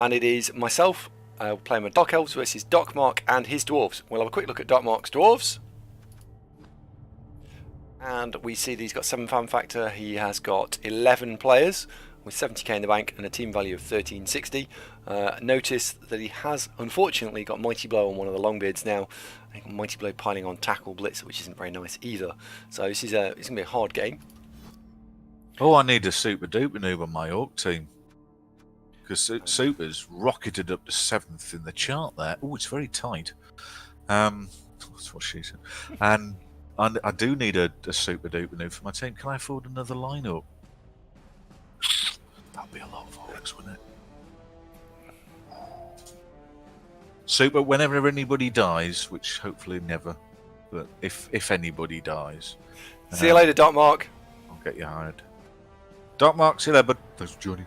and it is myself playing my Dark Elves versus Dorcmarc and his Dwarves. We'll have a quick look at Dorcmarc's Dwarves. And we see that he's got 7 fan factor. He has got 11 players with 70k in the bank and a team value of 1360. Notice that he has unfortunately got Mighty Blow on one of the Longbeards now. I think Mighty Blow piling on Tackle Blitz, which isn't very nice either. So this is it's going to be a hard game. Oh, I need a super duper noob on my Orc team. Because Super's rocketed up to 7th in the chart there. Oh, it's very tight. That's what she said. And I do need a super duper noob for my team. Can I afford another lineup? That'd be a lot of Orcs, wouldn't it? Super, whenever anybody dies, which hopefully never, but if anybody dies. See you later, Dorcmarc. I'll get you hired. Dorcmarc, see you there, bud. Thanks for joining.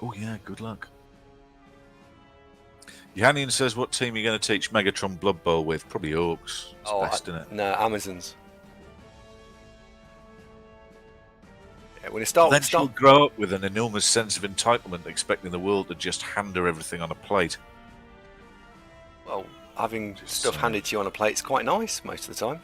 Oh yeah, good luck. Yannian says, what team are you going to teach Megatron Blood Bowl with? Probably Orcs. It's best, isn't it? No, Amazons. Yeah, when it starts, then she'll grow up with an enormous sense of entitlement, expecting the world to just hand her everything on a plate. Well, having stuff handed to you on a plate is quite nice most of the time.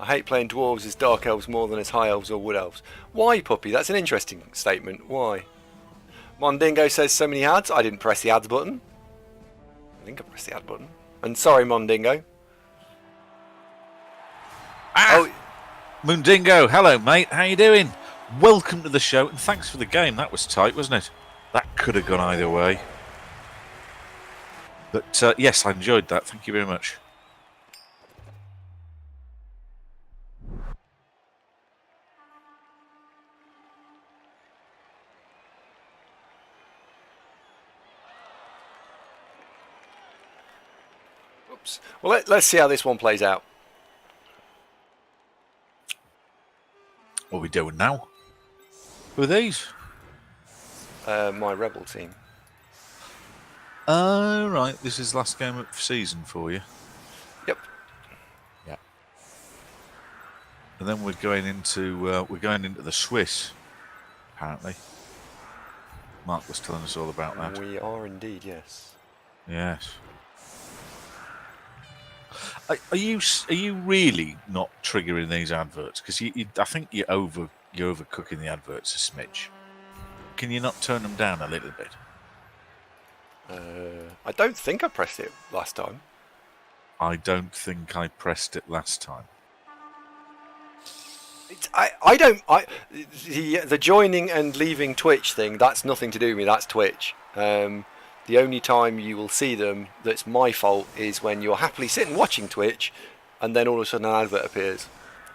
I hate playing Dwarves as Dark Elves more than as High Elves or Wood Elves. Why, Puppy? That's an interesting statement. Why? Mondingo says so many ads. I didn't press the ads button. I think I pressed the ad button. And sorry, Mondingo. Oh, Moondingo, hello, mate. How you doing? Welcome to the show, and thanks for the game. That was tight, wasn't it? That could have gone either way. But yes, I enjoyed that. Thank you very much. Oops. Well, let's see how this one plays out. What are we doing now? Who are these? My Rebel team. Oh, right. This is last game of season for you. Yep. Yeah. And then we're going into the Swiss, apparently. Mark was telling us all about that. We are indeed, yes. Yes. Are you really not triggering these adverts? Because I think you're overcooking the adverts a smidge. Can you not turn them down a little bit? I don't think I pressed it last time. I don't think I pressed it last time. The joining and leaving Twitch thing, that's nothing to do with me. That's Twitch. The only time you will see them that's my fault is when you're happily sitting watching Twitch and then all of a sudden an advert appears.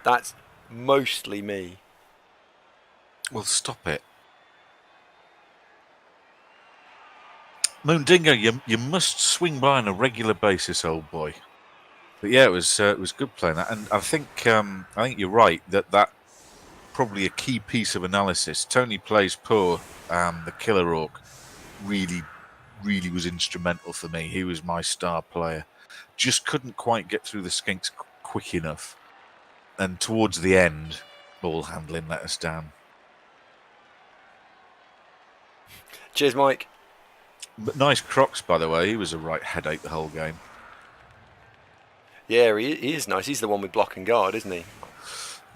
That's mostly me. Well, stop it. Moondingo, you must swing by on a regular basis, old boy. But yeah, it was good playing that, and I think you're right that probably a key piece of analysis. Tony Plays Poor, the Killer Orc, really was instrumental for me. He was my star player. Just couldn't quite get through the skinks quick enough, and towards the end, ball handling let us down. Cheers, Mike. But nice Crocs, by the way. He was a right headache the whole game. Yeah, he is nice. He's the one with block and guard, isn't he?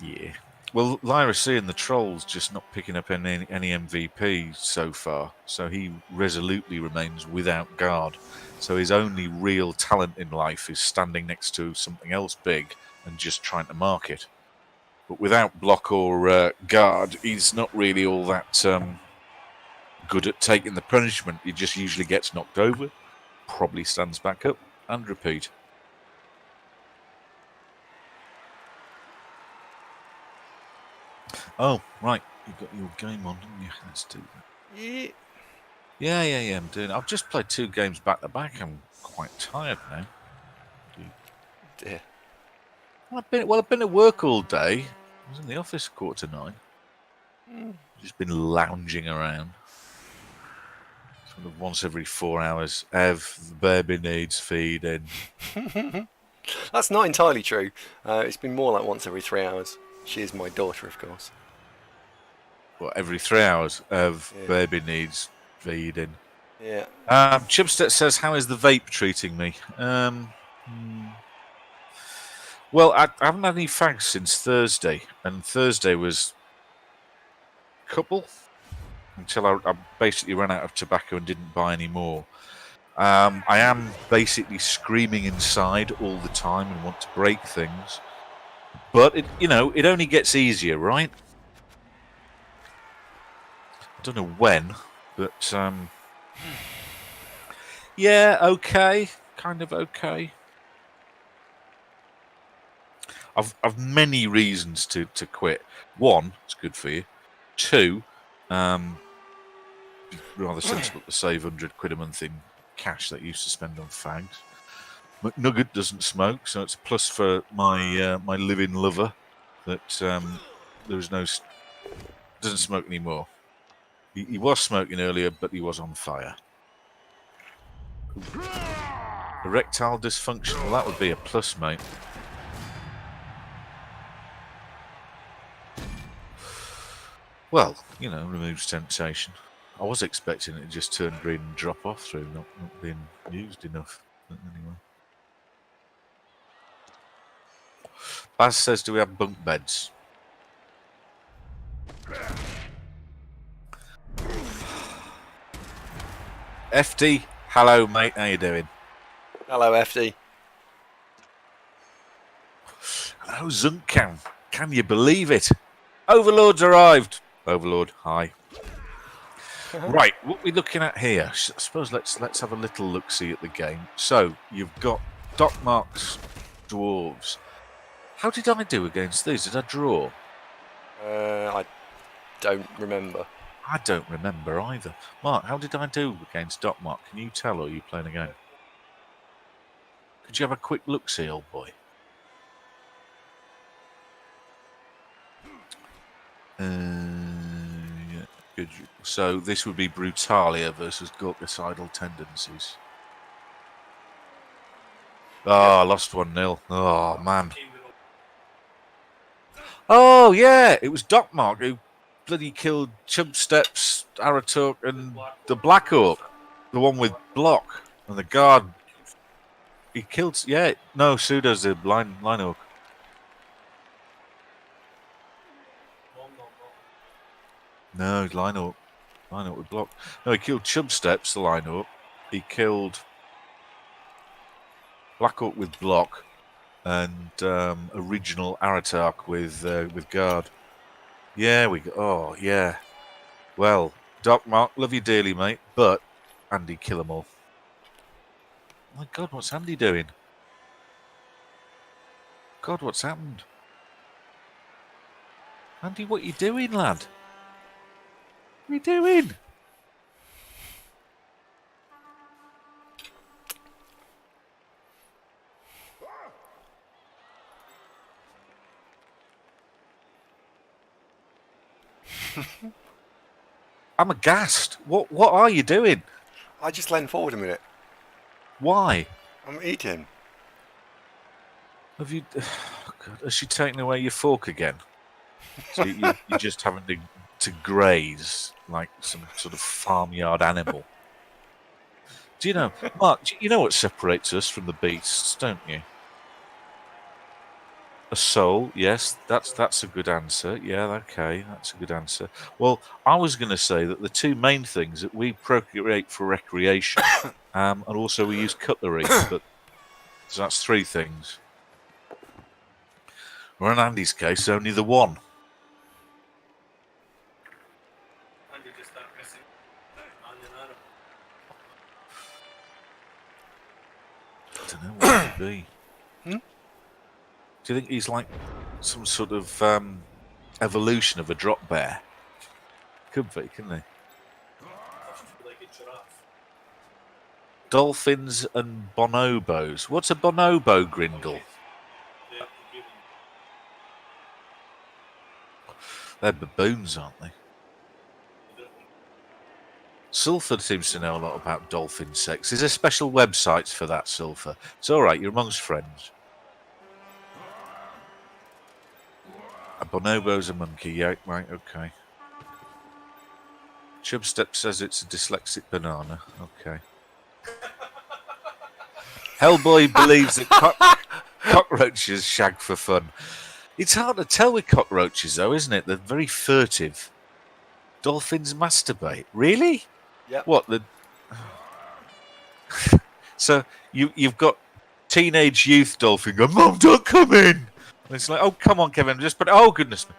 Yeah. Well, Lyra C and the Trolls just not picking up any MVP so far, so he resolutely remains without guard. So his only real talent in life is standing next to something else big and just trying to mark it. But without block or guard, he's not really all that good at taking the punishment. He just usually gets knocked over, probably stands back up, and repeat. Oh, right. You've got your game on, didn't you? Let's do that. Yeah, I'm doing it. I've just played 2 games back to back. I'm quite tired now. Dear. I've been at work all day. I was in the office 8:45. Just been lounging around. Sort of once every 4 hours. Ev, the baby needs feeding. That's not entirely true. It's been more like once every 3 hours. She is my daughter, of course. Well, every 3 hours of Yeah. baby needs feeding. Yeah. Chipstead says, "How is the vape treating me?" Well, I haven't had any fags since Thursday, and Thursday was a couple until I basically ran out of tobacco and didn't buy any more. I am basically screaming inside all the time and want to break things, but it only gets easier, right? I don't know when, but yeah, okay, kind of okay. I've many reasons to quit. One, it's good for you. Two, rather sensible to save £100 a month in cash that you used to spend on fags. McNugget doesn't smoke, so it's a plus for my my living lover that doesn't smoke anymore. He was smoking earlier, but he was on fire. Erectile dysfunction, well, that would be a plus, mate. Well, removes temptation. I was expecting it to just turn green and drop off through not being used enough. But anyway. Baz says, do we have bunk beds? FD, hello mate, how you doing? Hello, FD. Hello, Zunkan. Can you believe it? Overlord's arrived. Overlord, hi. Right, what we're looking at here, I suppose let's have a little look-see at the game. So, you've got Dorcmarc's Dwarves. How did I do against these? Did I draw? I don't remember. I don't remember either. Mark, how did I do against Dorcmarc? Can you tell, or are you playing a game? Could you have a quick look-see, old boy? Yeah, good. So this would be Brutalia versus Gorkicidal tendencies. Oh, I lost 1-0. Oh, man. Oh, yeah, it was Dorcmarc who bloody killed Chubsteps, Aratok, and the Black Orc. The one with block. And the guard, he killed, yeah, no, Pseudo's the line orc. No, he's line orc. Line orc with block. No, he killed Chubsteps, the line orc. He killed Black Orc with block. And original Aratak with guard. Yeah, we go. Oh, yeah. Well, Dorcmarc, love you dearly, mate. But Andy, kill them all. My God, what's Andy doing? God, what's happened? Andy, what you doing, lad? What are you doing? I'm aghast. What are you doing? I just leaned forward a minute. Why? I'm eating. Have you? Oh God, has she taken away your fork again? So you're just having to graze like some sort of farmyard animal. Do you know, Mark? Do you know what separates us from the beasts, don't you? A soul, yes, that's a good answer. Yeah, okay, that's a good answer. Well, I was going to say that the two main things that we procreate for recreation, and also we use cutlery, but so that's three things. Or in Andy's case, only the one. I don't know what it would be. Do you think he's like some sort of evolution of a drop bear? Could be, couldn't he? Dolphins and bonobos. What's a bonobo, Grindle? They're baboons, aren't they? Sulphur seems to know a lot about dolphin sex. Is there special websites for that, Sulphur? It's all right, you're amongst friends. A bonobo's a monkey, yeah, right, okay. Chubstep says it's a dyslexic banana, okay. Hellboy believes that cockroaches shag for fun. It's hard to tell with cockroaches, though, isn't it? They're very furtive. Dolphins masturbate. Really? Yep. What? So you've got teenage youth dolphin going, Mum, don't come in! And it's like, oh, come on, Kevin, just put. Oh, goodness me.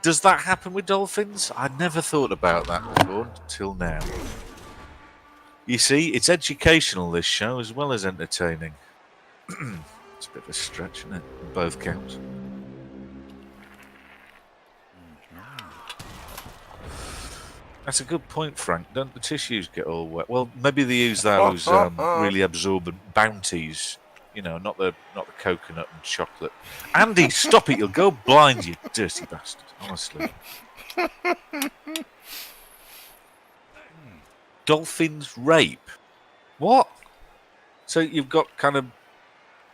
Does that happen with dolphins? I never thought about that before until now. You see, it's educational, this show, as well as entertaining. It's a bit of a stretch, isn't it? On both counts. That's a good point, Frank. Don't the tissues get all wet? Well, maybe they use those really absorbent bounties. You know, not the coconut and chocolate. Andy, stop it! You'll go blind, you dirty bastard. Honestly. Dolphins rape. What? So you've got kind of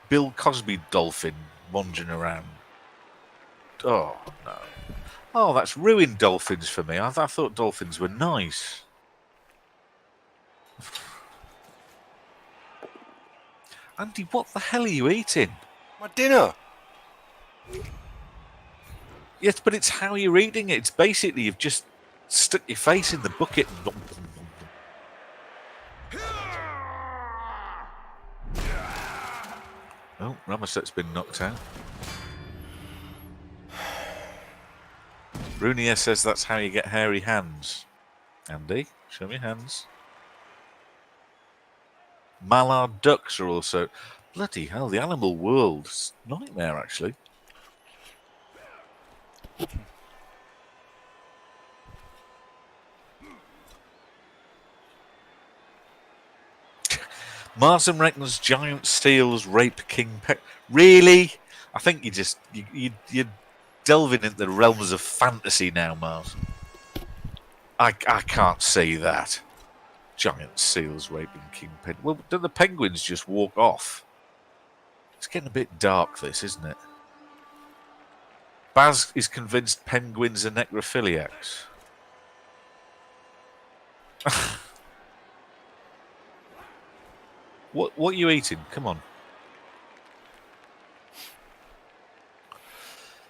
Bill Cosby dolphin wandering around. Oh no. Oh, that's ruined dolphins for me. I thought dolphins were nice. Andy, what the hell are you eating? My dinner. Yes, but it's how you're eating it. It's basically you've just stuck your face in the bucket. Oh, Ramaset's been knocked out. Brunier says that's how you get hairy hands. Andy, show me your hands. Mallard ducks are also... Bloody hell, the animal world's nightmare, actually. Martin reckons giant seals rape king pet. Really? I think you're delving into the realms of fantasy now, Mars. I can't see that. Giant seals raping king penguins. Well, don't the penguins just walk off? It's getting a bit dark, this, isn't it? Baz is convinced penguins are necrophiliacs. What are you eating? Come on.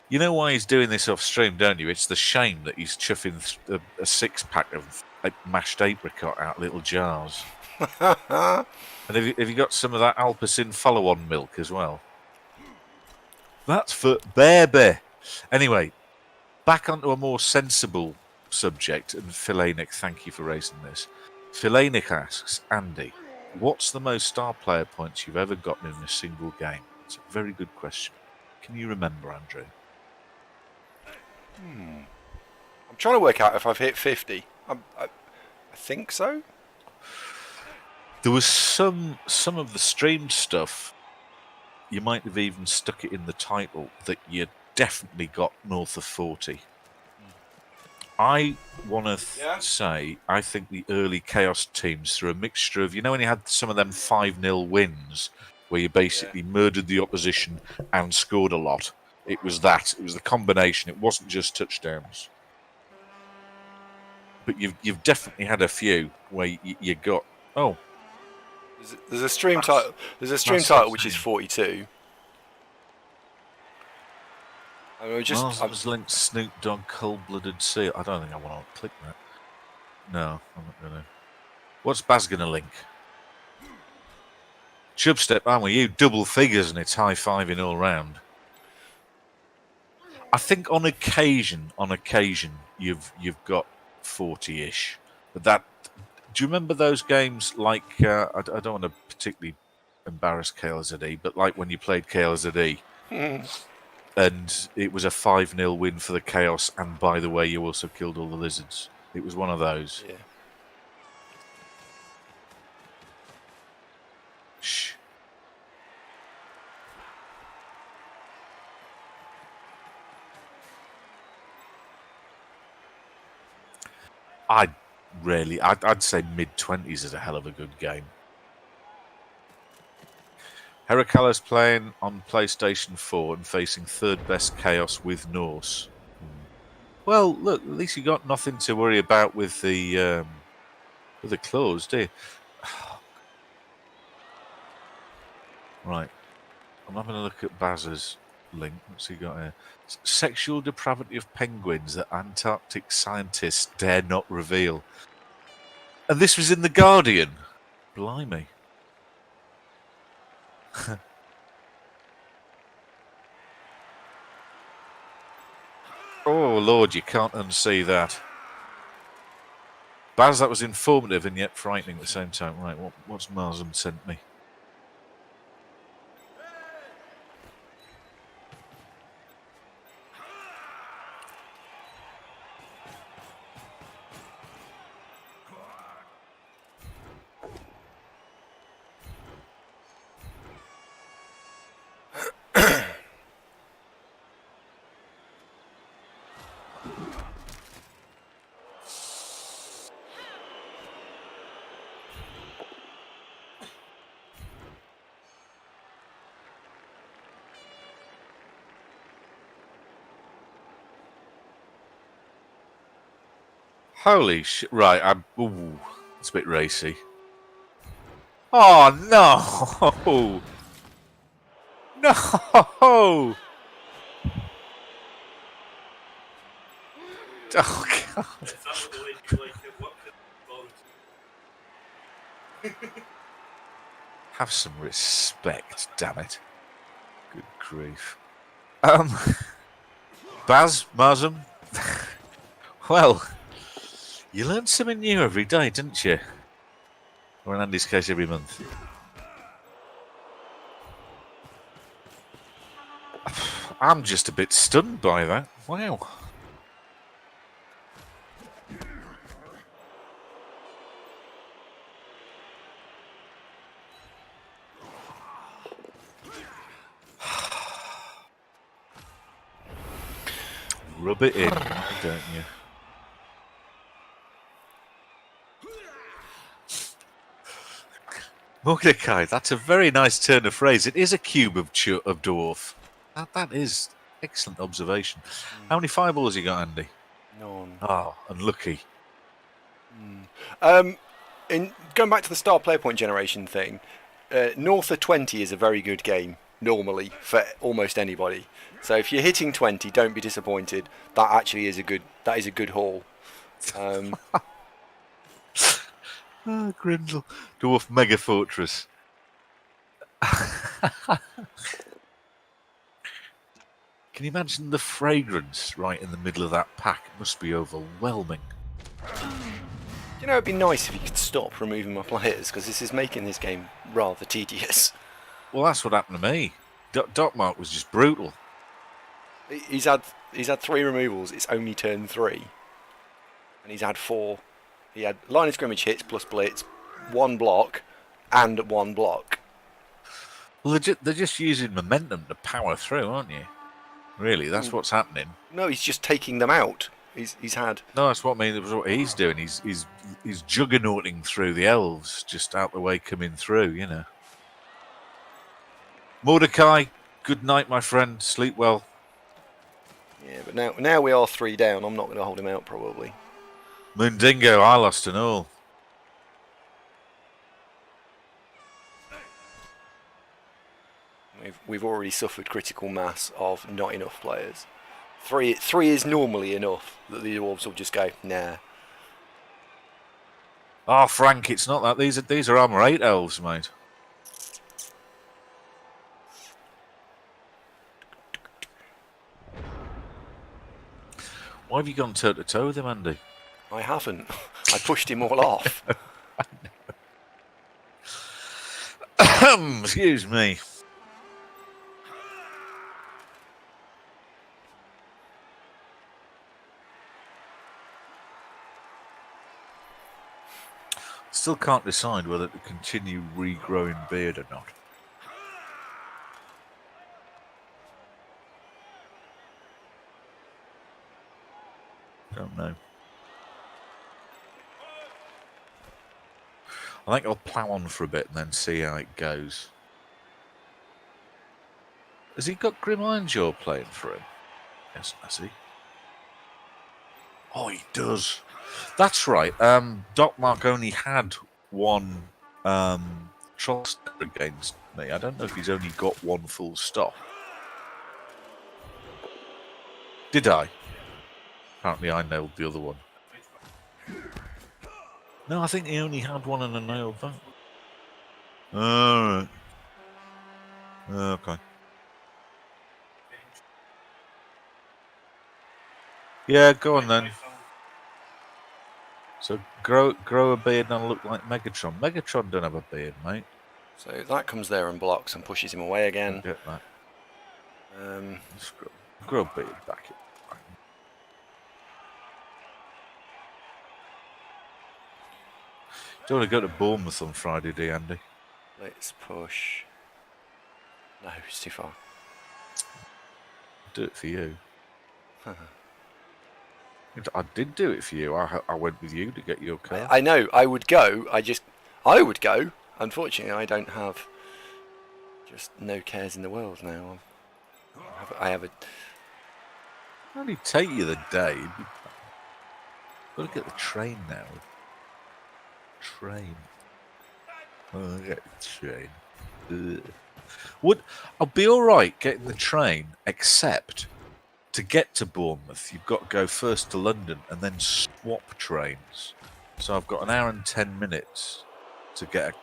You know why he's doing this off stream, don't you? It's the shame that he's chuffing a 6-pack of mashed apricot out little jars. And have you got some of that Alpecin follow-on milk as well? That's for baby. Anyway, back onto a more sensible subject. And Philanic, thank you for raising this. Philanic asks, Andy, what's the most star player points you've ever gotten in a single game? It's a very good question. Can you remember, Andrew? I'm trying to work out if I've hit 50. I think so. There was some of the streamed stuff, you might have even stuck it in the title, that you definitely got north of 40. I want to say, I think the early Chaos teams, through a mixture of, you know when you had some of them 5-0 wins, where you basically murdered the opposition and scored a lot. It was that. It was the combination. It wasn't just touchdowns. But you've definitely had a few where you got... Oh. There's a stream title. There's a stream title which is 42. I mean, Mars linked Snoop Dogg cold-blooded seal. I don't think I want to click that. No, I'm not going to. What's Baz going to link? Chubstep, aren't we? You double figures and it's high-fiving all round. I think on occasion, you've got 40-ish. But that. Do you remember those games like I don't want to particularly embarrass KLZE, but like when you played KLZE, and it was a 5-0 win for the Chaos, and by the way, you also killed all the lizards. It was one of those. Yeah. Shh. I'd say mid-20s is a hell of a good game. Heracala's playing on PlayStation 4 and facing third best Chaos with Norse. Well, look, at least you got nothing to worry about with the claws, do you? Right. I'm having a look at Baz's link. What's he got here? Sexual depravity of penguins that Antarctic scientists dare not reveal. And this was in The Guardian. Blimey. Oh, Lord, you can't unsee that. Baz, that was informative and yet frightening at the same time. Right, what's Marsden sent me? Holy shit. Right, ooh, it's a bit racy. Oh, no! No! Oh, God. Have some respect, damn it. Good grief. Baz, Marsden? Well, you learn something new every day, didn't you? Or in Andy's case, every month. I'm just a bit stunned by that. Wow. Rub it in, don't you? Mordecai, that's a very nice turn of phrase. It is a cube of dwarf. That is excellent observation. How many fireballs you got, Andy? None. Oh, unlucky. In going back to the star player point generation thing, north of 20 is a very good game normally for almost anybody. So if you're hitting 20, don't be disappointed. That actually is a good haul. Grindle. Dwarf Mega Fortress. Can you imagine the fragrance right in the middle of that pack? It must be overwhelming. You know, it'd be nice if you could stop removing my players, because this is making this game rather tedious. Well, that's what happened to me. Dorcmarc was just brutal. He's had 3 removals. It's only turn 3, and he's had 4. He had line of scrimmage hits plus blitz, 1 block, and 1 block. Well, they're just using momentum to power through, aren't you? Really, that's what's happening. No, he's just taking them out. He's had. No, that's what I mean. That's what he's doing. He's juggernauting through the elves, just out the way, coming through. You know. Mordecai, good night, my friend. Sleep well. Yeah, but now we are 3 down. I'm not going to hold him out probably. Moondingo, I lost an all. We've already suffered critical mass of not enough players. 3 is normally enough that the Dwarves will just go, nah. Oh, Frank, it's not that. These are armor 8 elves, mate. Why have you gone toe to toe with him, Andy? I haven't. I pushed him all off. Excuse me. Still can't decide whether to continue regrowing beard or not. Don't know. I think I'll plough on for a bit and then see how it goes. Has he got Grim Ironjaw playing for him? Yes, has he? Oh, he does. That's right. Dorcmarc only had one troll step against me. I don't know if he's only got one full stop. Did I? Apparently I nailed the other one. No, I think he only had one and I nailed that. Alright. Okay. Yeah, go on then. So grow a beard and I'll look like Megatron. Megatron don't have a beard, mate. So that comes there and blocks and pushes him away again. I get that. Just grow a beard back. Do you want to go to Bournemouth on Friday, do you, Andy? Let's push. No, it's too far. Do it for you. I did do it for you. I went with you to get your car. I know. I would go. I would go. Unfortunately, I don't have just no cares in the world now. I have a. It'll only take you the day. Got to get the train now. Train. Oh, I get the train. Ugh. I'll be all right getting the train, except to get to Bournemouth, you've got to go first to London and then swap trains. So I've got an hour and 10 minutes to get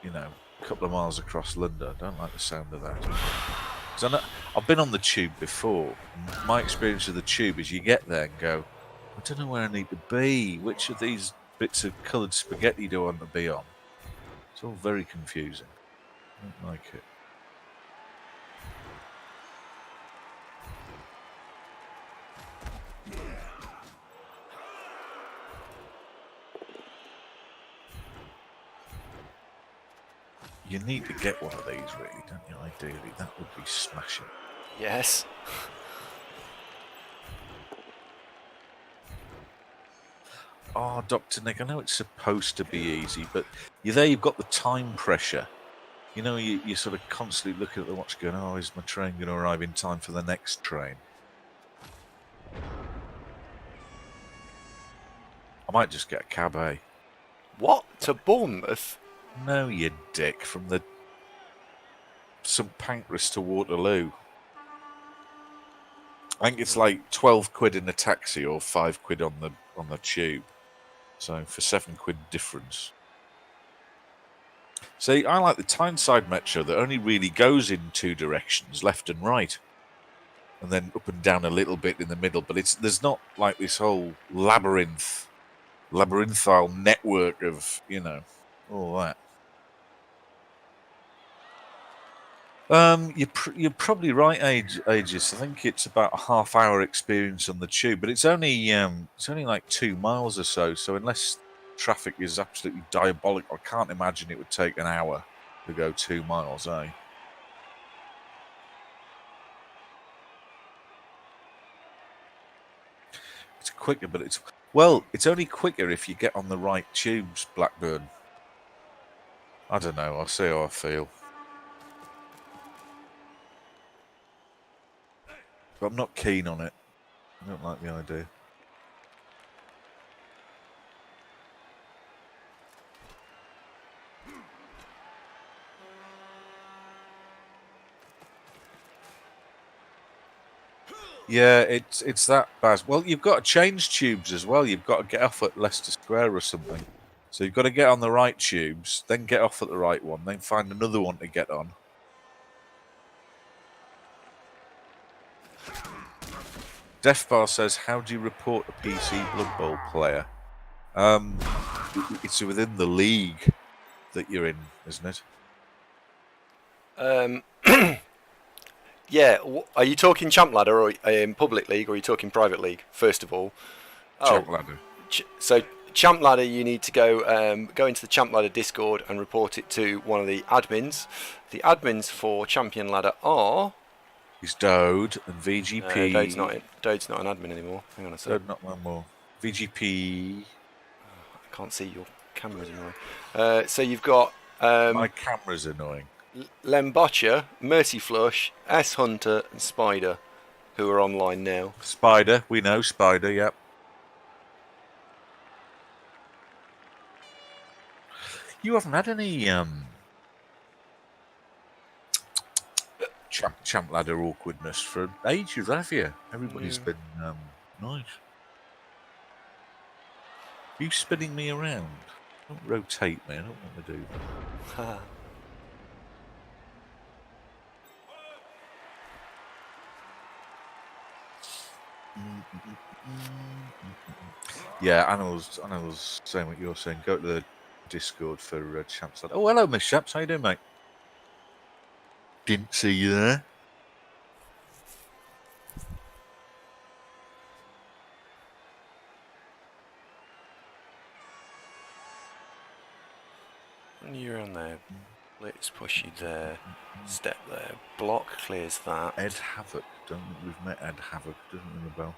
a couple of miles across London. I don't like the sound of that. Because I've been on the tube before. My experience of the tube is you get there and go, I don't know where I need to be. Which of these bits of coloured spaghetti do I want to be on? It's all very confusing. I don't like it. You need to get one of these, really, don't you? Ideally, that would be smashing. Yes. Oh, Dr. Nick, I know it's supposed to be easy, but you've got the time pressure. You know, you're sort of constantly looking at the watch going, oh, is my train going to arrive in time for the next train? I might just get a cab, eh? What? To Bournemouth? No, you dick. From the St Pancras to Waterloo. I think it's like 12 quid in a taxi or 5 quid on the tube. So for 7 quid difference. See, I like the Tyneside Metro that only really goes in two directions, left and right. And then up and down a little bit in the middle, but there's not like this whole labyrinthine network of, all that. You're probably right, Aegis. I think it's about a half-hour experience on the tube, but it's only like 2 miles or so. So unless traffic is absolutely diabolic, I can't imagine it would take an hour to go 2 miles, eh? It's quicker, but it's only quicker if you get on the right tubes, Blackburn. I don't know. I'll see how I feel. But I'm not keen on it. I don't like the idea. Yeah, it's that bad. Well, you've got to change tubes as well. You've got to get off at Leicester Square or something. So you've got to get on the right tubes, then get off at the right one, then find another one to get on. Defbar says, how do you report a PC Blood Bowl player? It's within the league that you're in, isn't it? Yeah. Are you talking Champ Ladder or in Public League, or are you talking Private League, first of all? Champ Ladder. So Champ Ladder, you need to go into the Champ Ladder Discord and report it to one of the admins. The admins for Champion Ladder are... It's Dode and VGP. Dode's not an admin anymore. Hang on a sec. Dode not one more. VGP. I can't see your camera's annoying. So you've got... my camera's annoying. Lembotcha, Mercy Flush, S Hunter, and Spider, who are online now. Spider, we know Spider. Yep. You haven't had any champ ladder awkwardness for ages, have you? Everybody's been nice. Are you spinning me around? Don't rotate me. I don't want to do that. Yeah, Animal's saying what you're saying. Go to the Discord for Champs. Oh, hello, Miss Chaps. How you doing, mate? Didn't see you there. When you're on there, Blitz push you there, step there, block clears that. Ed Havoc. Don't think we've met Ed Havoc. Doesn't ring a bell.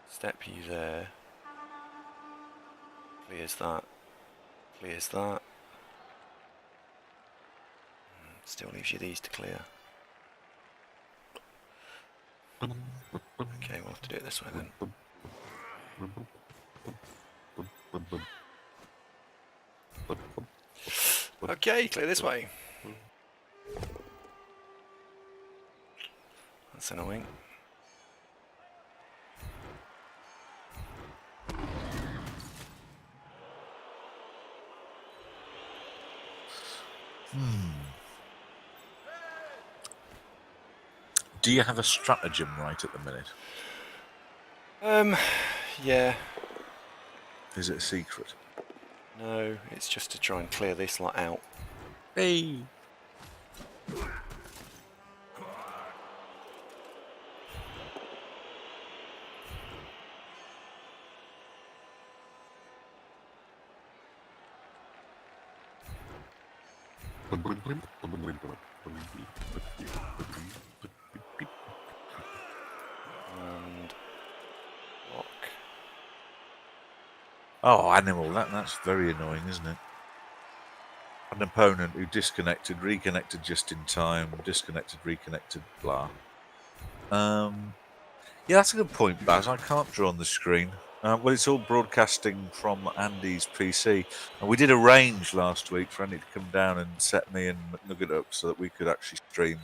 Step you there. Clears that. Clears that. Still leaves you these to clear. Okay, we'll have to do it this way then. Okay, clear this way. That's annoying. Do you have a stratagem right at the minute? Yeah. Is it a secret? No, it's just to try and clear this lot out. Hey. And block. Oh, Animal, that's very annoying, isn't it? An opponent who disconnected, reconnected just in time, disconnected, reconnected, blah. Yeah, that's a good point, Baz. I can't draw on the screen. Well, it's all broadcasting from Andy's PC. And we did arrange last week for Andy to come down and set me and McNugget up so that we could actually stream,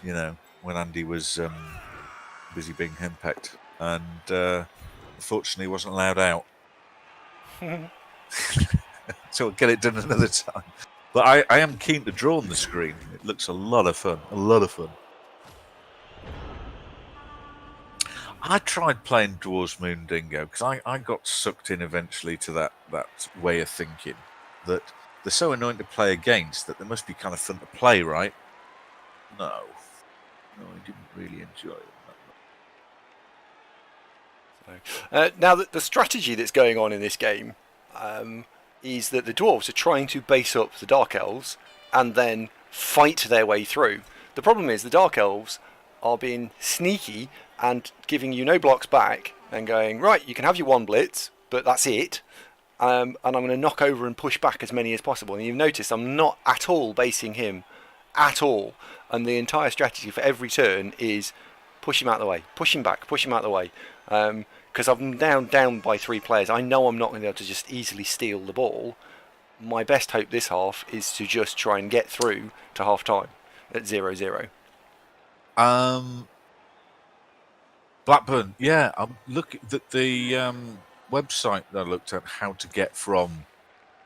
you know, when Andy was busy being henpecked. And unfortunately, wasn't allowed out. So we'll get it done another time. But I am keen to draw on the screen. It looks a lot of fun. A lot of fun. I tried playing Dwarves Moon Dingo because I got sucked in eventually to that way of thinking that they're so annoying to play against that they must be kind of fun to play, right? No, I didn't really enjoy it. Now, the strategy that's going on in this game is that the Dwarves are trying to base up the Dark Elves and then fight their way through. The problem is the Dark Elves are being sneaky and giving you no blocks back and going, right, you can have your one blitz, but that's it. And I'm going to knock over and push back as many as possible. And you've noticed I'm not at all basing him at all. And the entire strategy for every turn is push him out of the way, push him back, push him out of the way. Because I'm down by 3 players. I know I'm not going to be able to just easily steal the ball. My best hope this half is to just try and get through to half time at 0-0. Blackburn, yeah. Look at the website that I looked at, how to get from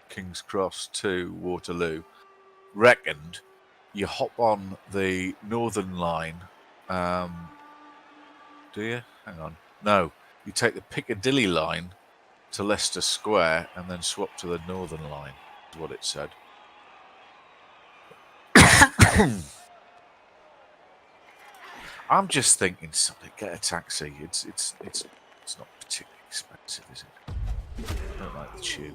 King's Cross to Waterloo, reckoned you hop on the Northern Line. Do you? Hang on. No, you take the Piccadilly line to Leicester Square and then swap to the Northern Line, is what it said. I'm just thinking, somebody get a taxi. It's not particularly expensive, is it? I don't like the tube.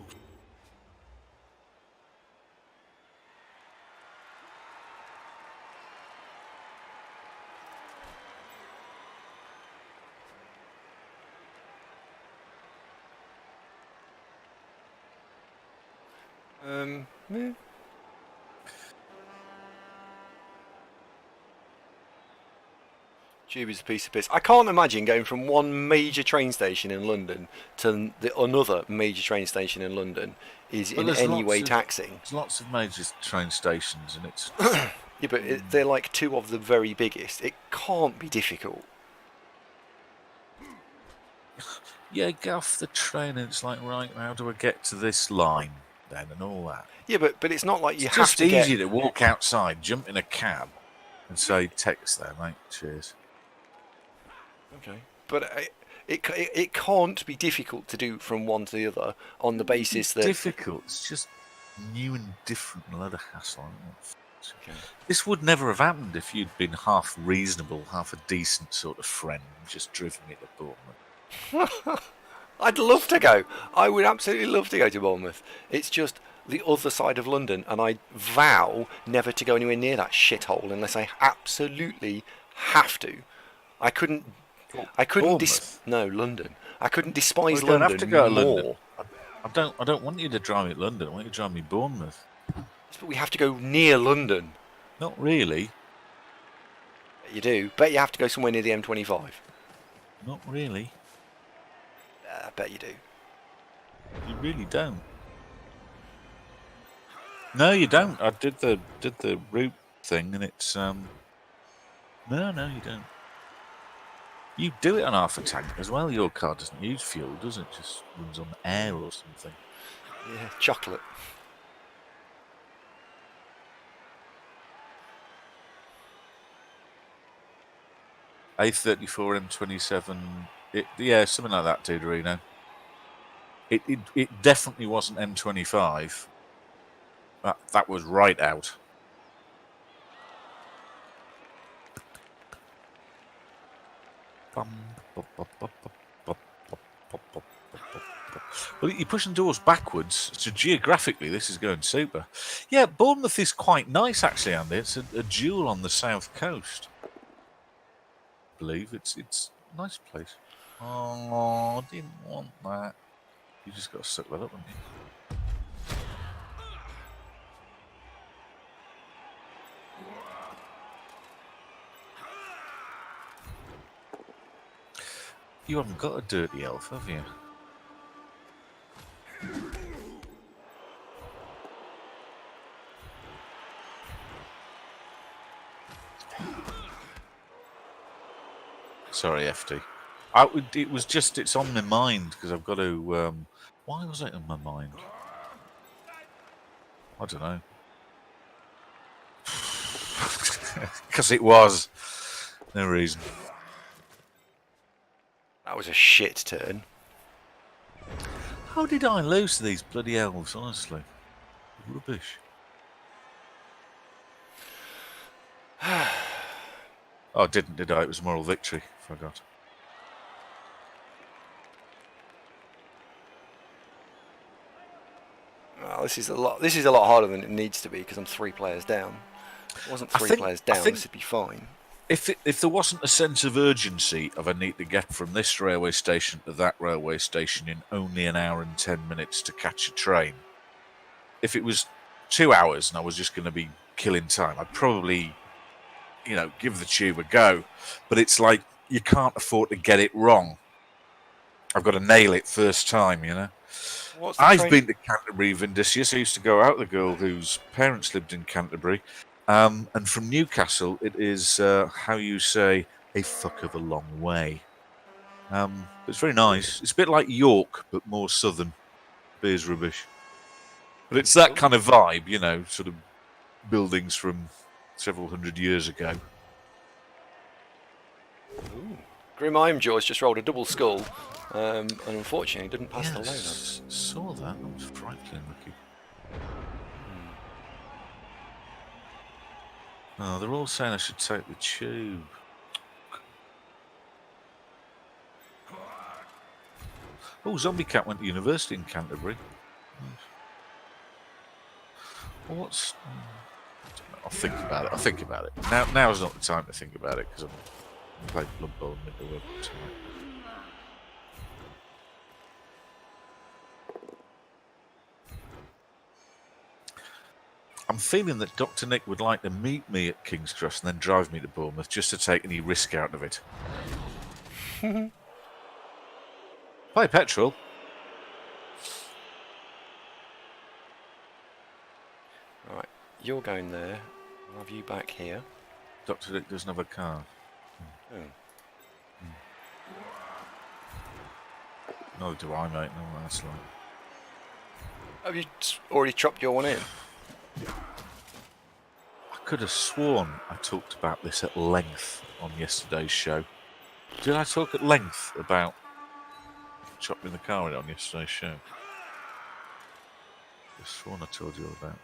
Yeah. Tube is a piece of piss. I can't imagine going from one major train station in London to another major train station in London is But in any way taxing. There's lots of major train stations, and it's Yeah, but they're like two of the very biggest. It can't be difficult. yeah. Get off the train, and it's like, right, how do I get to this line then, and all that. Yeah, but it's not like you It's have just to get. easy to walk outside, jump in a cab, and say, "Text there, mate. Cheers." Okay. But it can't be difficult to do from one to the other on the basis that. Difficult. It's just new and different, and a lot of hassle. Okay. This would never have happened if you'd been half reasonable, half a decent sort of friend, just driven me to Bournemouth. I'd love to go. I would absolutely love to go to Bournemouth. It's just the other side of London, and I vow never to go anywhere near that shithole unless I absolutely have to. I couldn't. No, London. I couldn't despise Well, you don't London have to go to more. London. I don't want you to drive me to London. I want you to drive me Bournemouth. But we have to go near London. Not really. You do. Bet you have to go somewhere near the M25. Not really. I bet you do. You really don't. No, you don't. I did the route thing, and it's no, you don't. You do it on half a tank as well. Your car doesn't use fuel, does it? Just runs on air or something. Yeah, chocolate. A34 M27. Yeah, something like that, Tudorino. It definitely wasn't M25. That was right out. Well, you're pushing doors backwards, so geographically this is going super. Yeah, Bournemouth is quite nice, actually, Andy. It's a jewel on the south coast. I believe it's a nice place. Oh, I didn't want that. You just got to suck that up, haven't you? You haven't got a dirty elf, have you? Sorry, FD. It was just, it's on my mind because I've got to. Why was it on my mind? I don't know. Because it was. No reason. That was a shit turn. How did I lose to these bloody elves, honestly? Rubbish. Oh, did I? It was a moral victory. Forgot. Well, this is a lot harder than it needs to be because I'm 3 players down. If it wasn't 3 players down, this would be fine. If there wasn't a sense of urgency of I need to get from this railway station to that railway station in only an hour and 10 minutes to catch a train, if it was 2 hours and I was just going to be killing time, I'd probably, give the tube a go. But it's like you can't afford to get it wrong. I've got to nail it first time, I've been to Canterbury, Vindicius. I used to go out with a girl whose parents lived in Canterbury. And from Newcastle, it is, how you say, a fuck of a long way. It's very nice. It's a bit like York, but more southern. Beer's rubbish. But it's that kind of vibe, sort of buildings from several hundred years ago. Ooh. Grim Ironjaw's just rolled a double skull, and unfortunately didn't pass the load. Saw that. That was frightening looking. Oh, they're all saying I should take the tube. Oh, Zombie Cat went to university in Canterbury. Well, I'll think about it. Now's not the time to think about it because I'm playing Blood Bowl in the middle of tonight. I'm feeling that Dr. Nick would like to meet me at King's Cross and then drive me to Bournemouth just to take any risk out of it. Buy petrol. Right, you're going there. I'll have you back here. Dr. Nick doesn't have a car. Oh. Neither do I, mate. No, that's like... Have you already chopped your one in? I could have sworn I talked about this at length on yesterday's show. Did I talk at length about chopping the car in on yesterday's show? I sworn I told you all about it.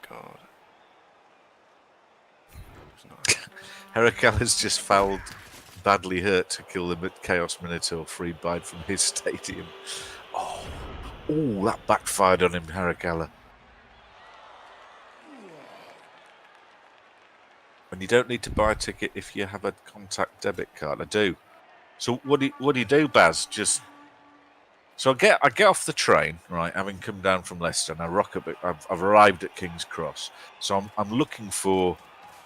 God. Heracles has just fouled badly hurt to kill the Chaos Minotaur free bide from his stadium. Oh, that backfired on him, Heracles. And you don't need to buy a ticket if you have a contact debit card. I do. So what do you do, Baz? So I get off the train, right, having come down from Leicester, and I rock up. I've arrived at King's Cross, so I'm looking for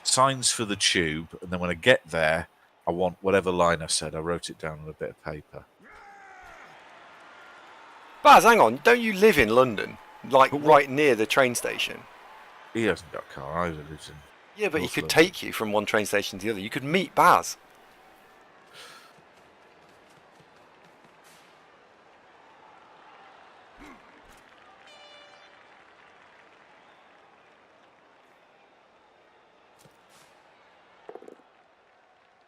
signs for the tube, and then when I get there, I want whatever line I said. I wrote it down on a bit of paper. Baz, hang on. Don't you live in London? Like right near the train station? He hasn't got a car either, lives in... Yeah, but he North could London. take you from one train station to the other. You could meet Baz.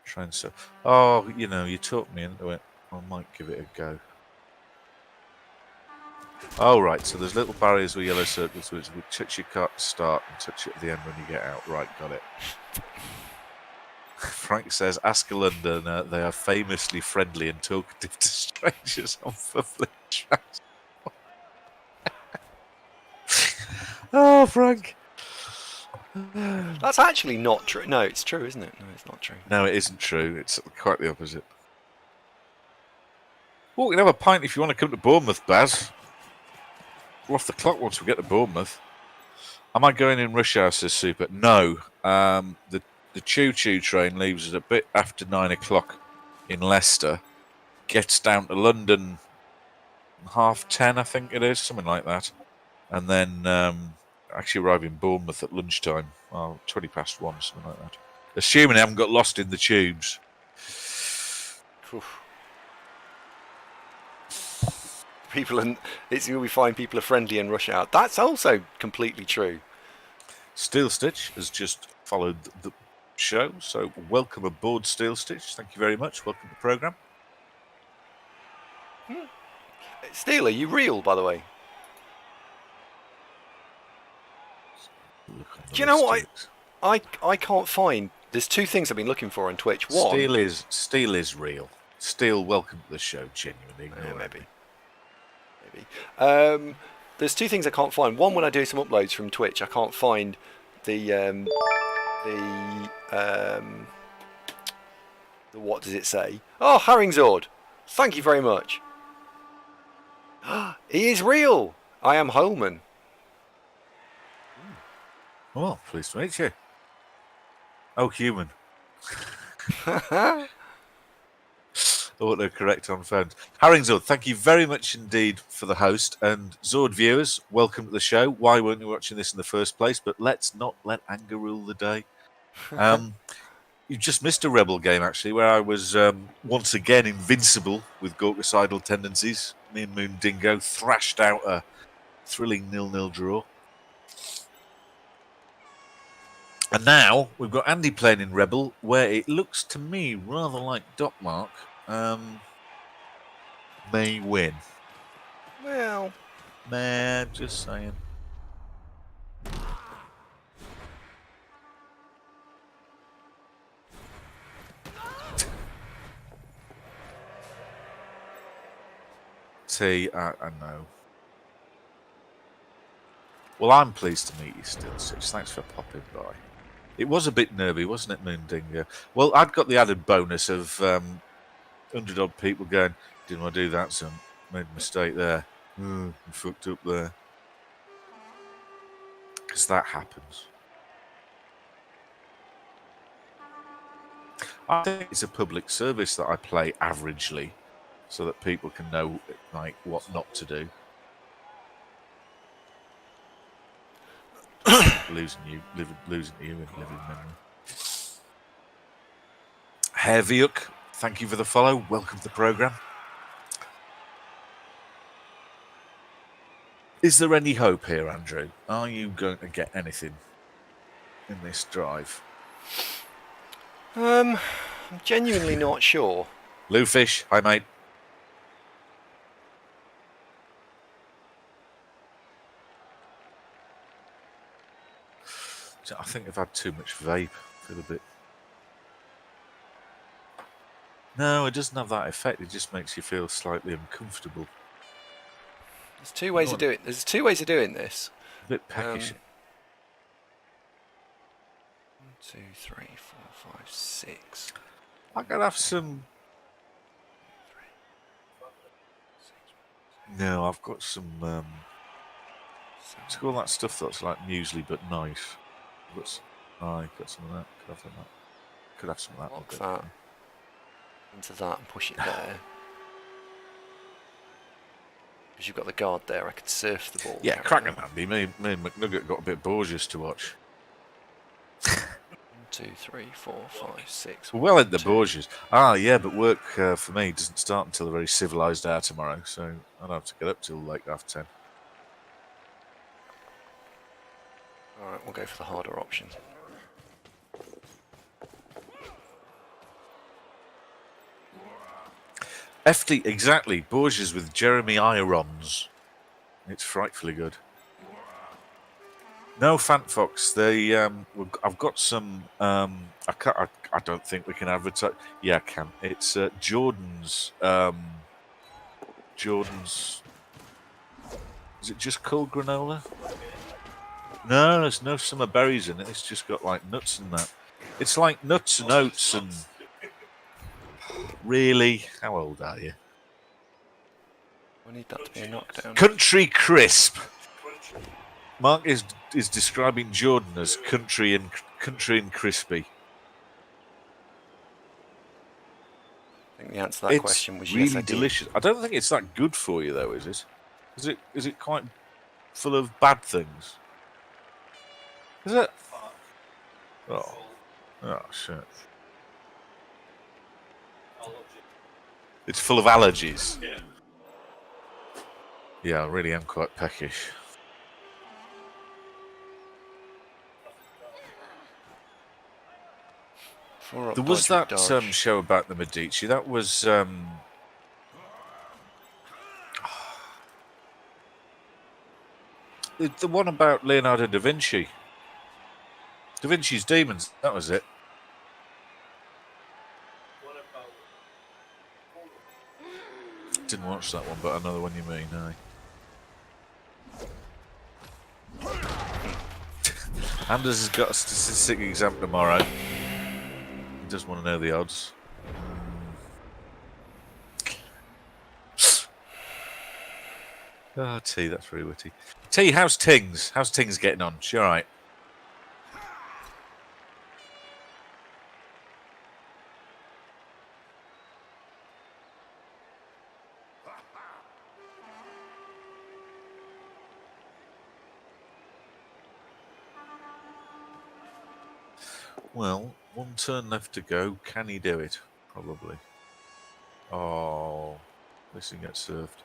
Train stuff. Oh, you talked me into it. I might give it a go. Oh, right. So there's little barriers with yellow circles, which touch your cart to start and touch it at the end when you get out. Right, got it. Frank says, ask a Londoner. They are famously friendly and talkative to strangers on public transport. Oh, Frank. That's actually not true. No, it's true, isn't it? No, it's not true. No, it isn't true. It's quite the opposite. Well, we can have a pint if you want to come to Bournemouth, Baz. We're off the clock once we get to Bournemouth. Am I going in rush hour, says Super? No. The choo-choo train leaves us a bit after 9 o'clock in Leicester. Gets down to London 10:30, I think it is, something like that. And then actually arrive in Bournemouth at lunchtime, 1:20, something like that. Assuming I haven't got lost in the tubes. Oof. We find people are friendly and rush out. That's also completely true. Steel Stitch has just followed the show, so welcome aboard, Steel Stitch. Thank you very much. Welcome to the programme. Steel, are you real, by the way? Do you know what I can't find? There's two things I've been looking for on Twitch. One, Steel is real. Steel, welcome to the show. Genuinely, maybe. There's two things I can't find. One, when I do some uploads from Twitch, I can't find the what does it say? Oh, Haringzord. Thank you very much. He is real. I am Holman. Well, pleased to meet you. Oh, human. Autocorrect on phones. Haringzord, thank you very much indeed for the host. And Zord viewers, welcome to the show. Why weren't you watching this in the first place? But let's not let anger rule the day. You just missed a REBBL game, actually, where I was once again invincible with Gorkacidal tendencies. Me and Moon Dingo thrashed out a thrilling 0-0 draw. And now we've got Andy playing in REBBL, where it looks to me rather like Dorcmarc may win. Well, Man, just saying. I know. Well, I'm pleased to meet you still, Sitch. Thanks for popping by. It was a bit nervy, wasn't it, Moondinger? Well, I'd got the added bonus of 100-odd people going, didn't want to do that, son. Made a mistake there. You fucked up there. Because that happens. I think it's a public service that I play averagely so that people can know like what not to do. losing you in living memory. Herviuk, thank you for the follow. Welcome to the programme. Is there any hope here, Andrew? Are you going to get anything in this drive? I'm genuinely not sure. Loufish, hi mate. I think I've had too much vape. I feel a bit. No, it doesn't have that effect. It just makes you feel slightly uncomfortable. There's two ways of doing. There's 2 ways of doing this. A bit peckish. 1, 2, 3, 4, 5, 6. I gotta have some. No, I've got some. It's all that stuff that's like muesli but nice. I've got some of that. Could have some of that. Lock that into that and push it there. Because you've got the guard there, I could surf the ball. Yeah, cracking Andy. Me and McNugget got a bit Borgias to watch. 1, 2, 3, 4, 5, 6. Well into Borgias. Yeah, but work for me doesn't start until a very civilised hour tomorrow, so I'd have to get up till like 10:30. Alright, we'll go for the harder option. FD, exactly. Borgias with Jeremy Irons. It's frightfully good. No, Fantfox. They, I've got some. I don't think we can advertise. Yeah, I can. It's Jordan's. Jordan's. Is it just called granola? No, there's no summer berries in it. It's just got like nuts and that. It's like nuts and oats and. Really? How old are you? I need that to be a knockdown. Country Crisp. Mark is describing Jordan as country and crispy. I think the answer to that question was really yes, I did. delicious. I don't think it's that good for you though, is it? Is it quite full of bad things? Is it? Oh shit. It's full of allergies. Yeah, I really am quite peckish. There was that show about the Medici. That was the one about Leonardo da Vinci. Da Vinci's Demons. That was it. Didn't watch that one, but I know the one you mean. Anders has got a statistic exam tomorrow. He doesn't want to know the odds. Oh, T, that's very witty. T, how's Tings? How's Tings getting on? She all right? Well, 1 turn left to go. Can he do it? Probably. Oh, this thing gets served.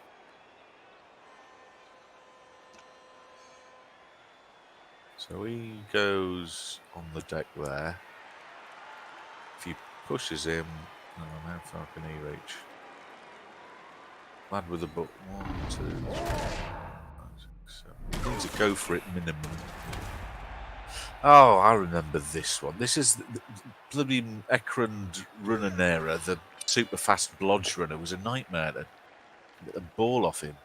So he goes on the deck there. If he pushes him, how far can he reach? Lad with a book. 1, 2, 3, 4, 5, 6, 7. He needs to go for it minimum. Oh, I remember this one. This is the bloody Ekrund Runnera, the super fast blodge runner. It was a nightmare to get the ball off him.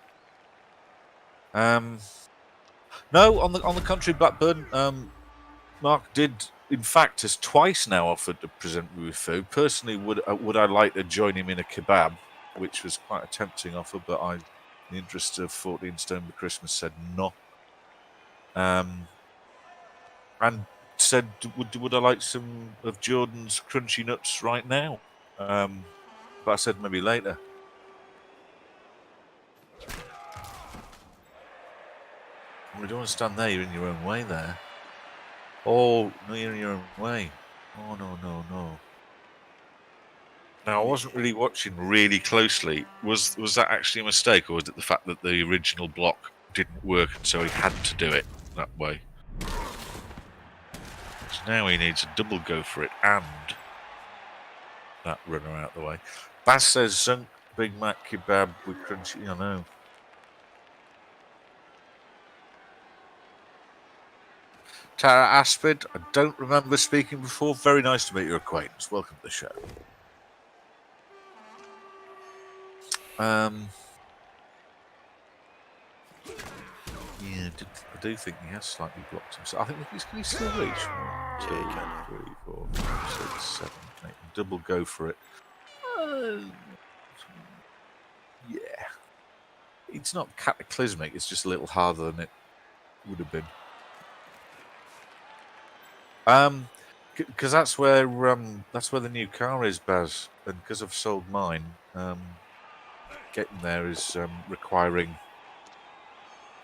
No, on the contrary, Blackburn. Mark did in fact, has twice now offered to present me with food. Personally, would I like to join him in a kebab, which was quite a tempting offer, but I, in the interest of 14 stone for Christmas, said no. And said, would I like some of Jordan's crunchy nuts right now? But I said maybe later. We don't want to stand there. You're in your own way there. Oh, no, you're in your own way. Oh, no. Now, I wasn't really watching really closely. Was that actually a mistake, or was it the fact that the original block didn't work and so he had to do it that way? So now he needs a double go for it and that runner out the way. Baz says Zunk Big Mac kebab with crunchy. I know. Tara Aspid, I don't remember speaking before. Very nice to meet your acquaintance. Welcome to the show. Yeah, I do think he has slightly blocked himself. I think can he still reach? 1, 2, 3, 4, 5, 6, 7, 8. Double go for it. Yeah. It's not cataclysmic, it's just a little harder than it would have been. Because that's where the new car is, Baz, and because I've sold mine, getting there is requiring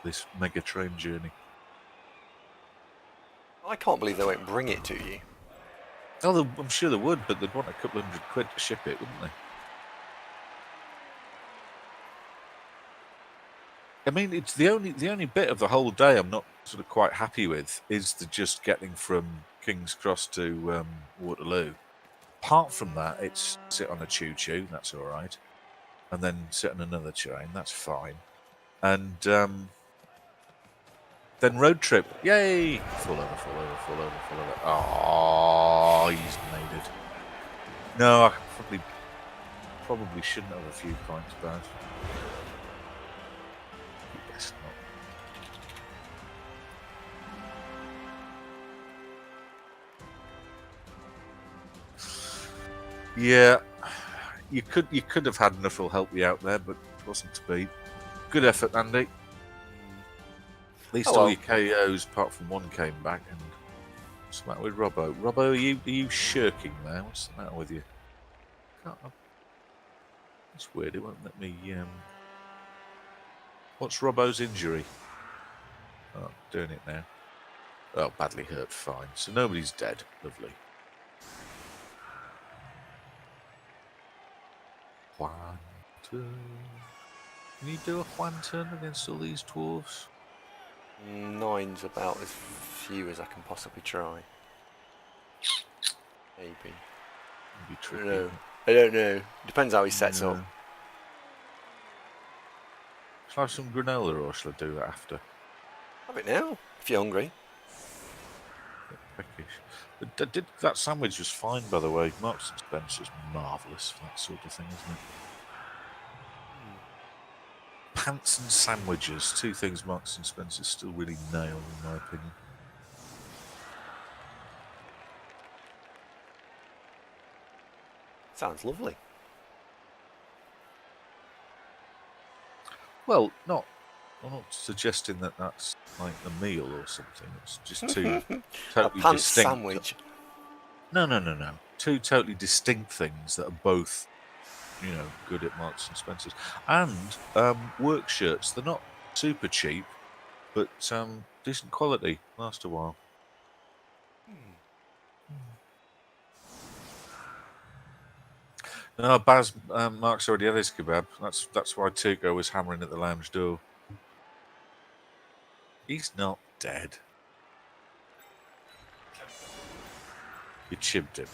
this mega train journey. I can't believe they won't bring it to you. Oh, I'm sure they would, but they'd want a couple £100 to ship it, wouldn't they? I mean, it's the only bit of the whole day I'm not sort of quite happy with is the just getting from King's Cross to Waterloo. Apart from that, it's sit on a choo-choo, that's all right, and then sit on another train, that's fine, and then road trip, yay! Fall over. Oh, he's made it. No, I probably shouldn't have a few points, Baz. Yes, not. Yeah, you could have had enough will help you out there, but it wasn't to be. Good effort, Andy. At least all your KOs, apart from one, came back. And what's the matter with Robbo? Robbo, are you shirking there? What's the matter with you? It's weird. It won't let me. What's Robbo's injury? Oh, doing it now. Oh, badly hurt. Fine. So nobody's dead. Lovely. 1, 2. Can you do a 1 turn against all these dwarves? 9's about as few as I can possibly try. Maybe. Be tricky. I don't know. Depends how he sets up. Shall I have some granola or shall I do that after? Have it now, if you're hungry. That sandwich was fine, by the way. Marks and Spencer's marvellous for that sort of thing, isn't it? Pants and sandwiches, two things Marks and Spencer still really nail, in my opinion. Sounds lovely. Well, I'm not suggesting that that's like a meal or something. It's just two totally a pants distinct sandwich. No. Two totally distinct things that are both, good at Marks and Spencer's. And work shirts. They're not super cheap, but decent quality. Last a while. No, Baz, Mark's already had his kebab. That's why Tuco was hammering at the lounge door. He's not dead. You chibbed him.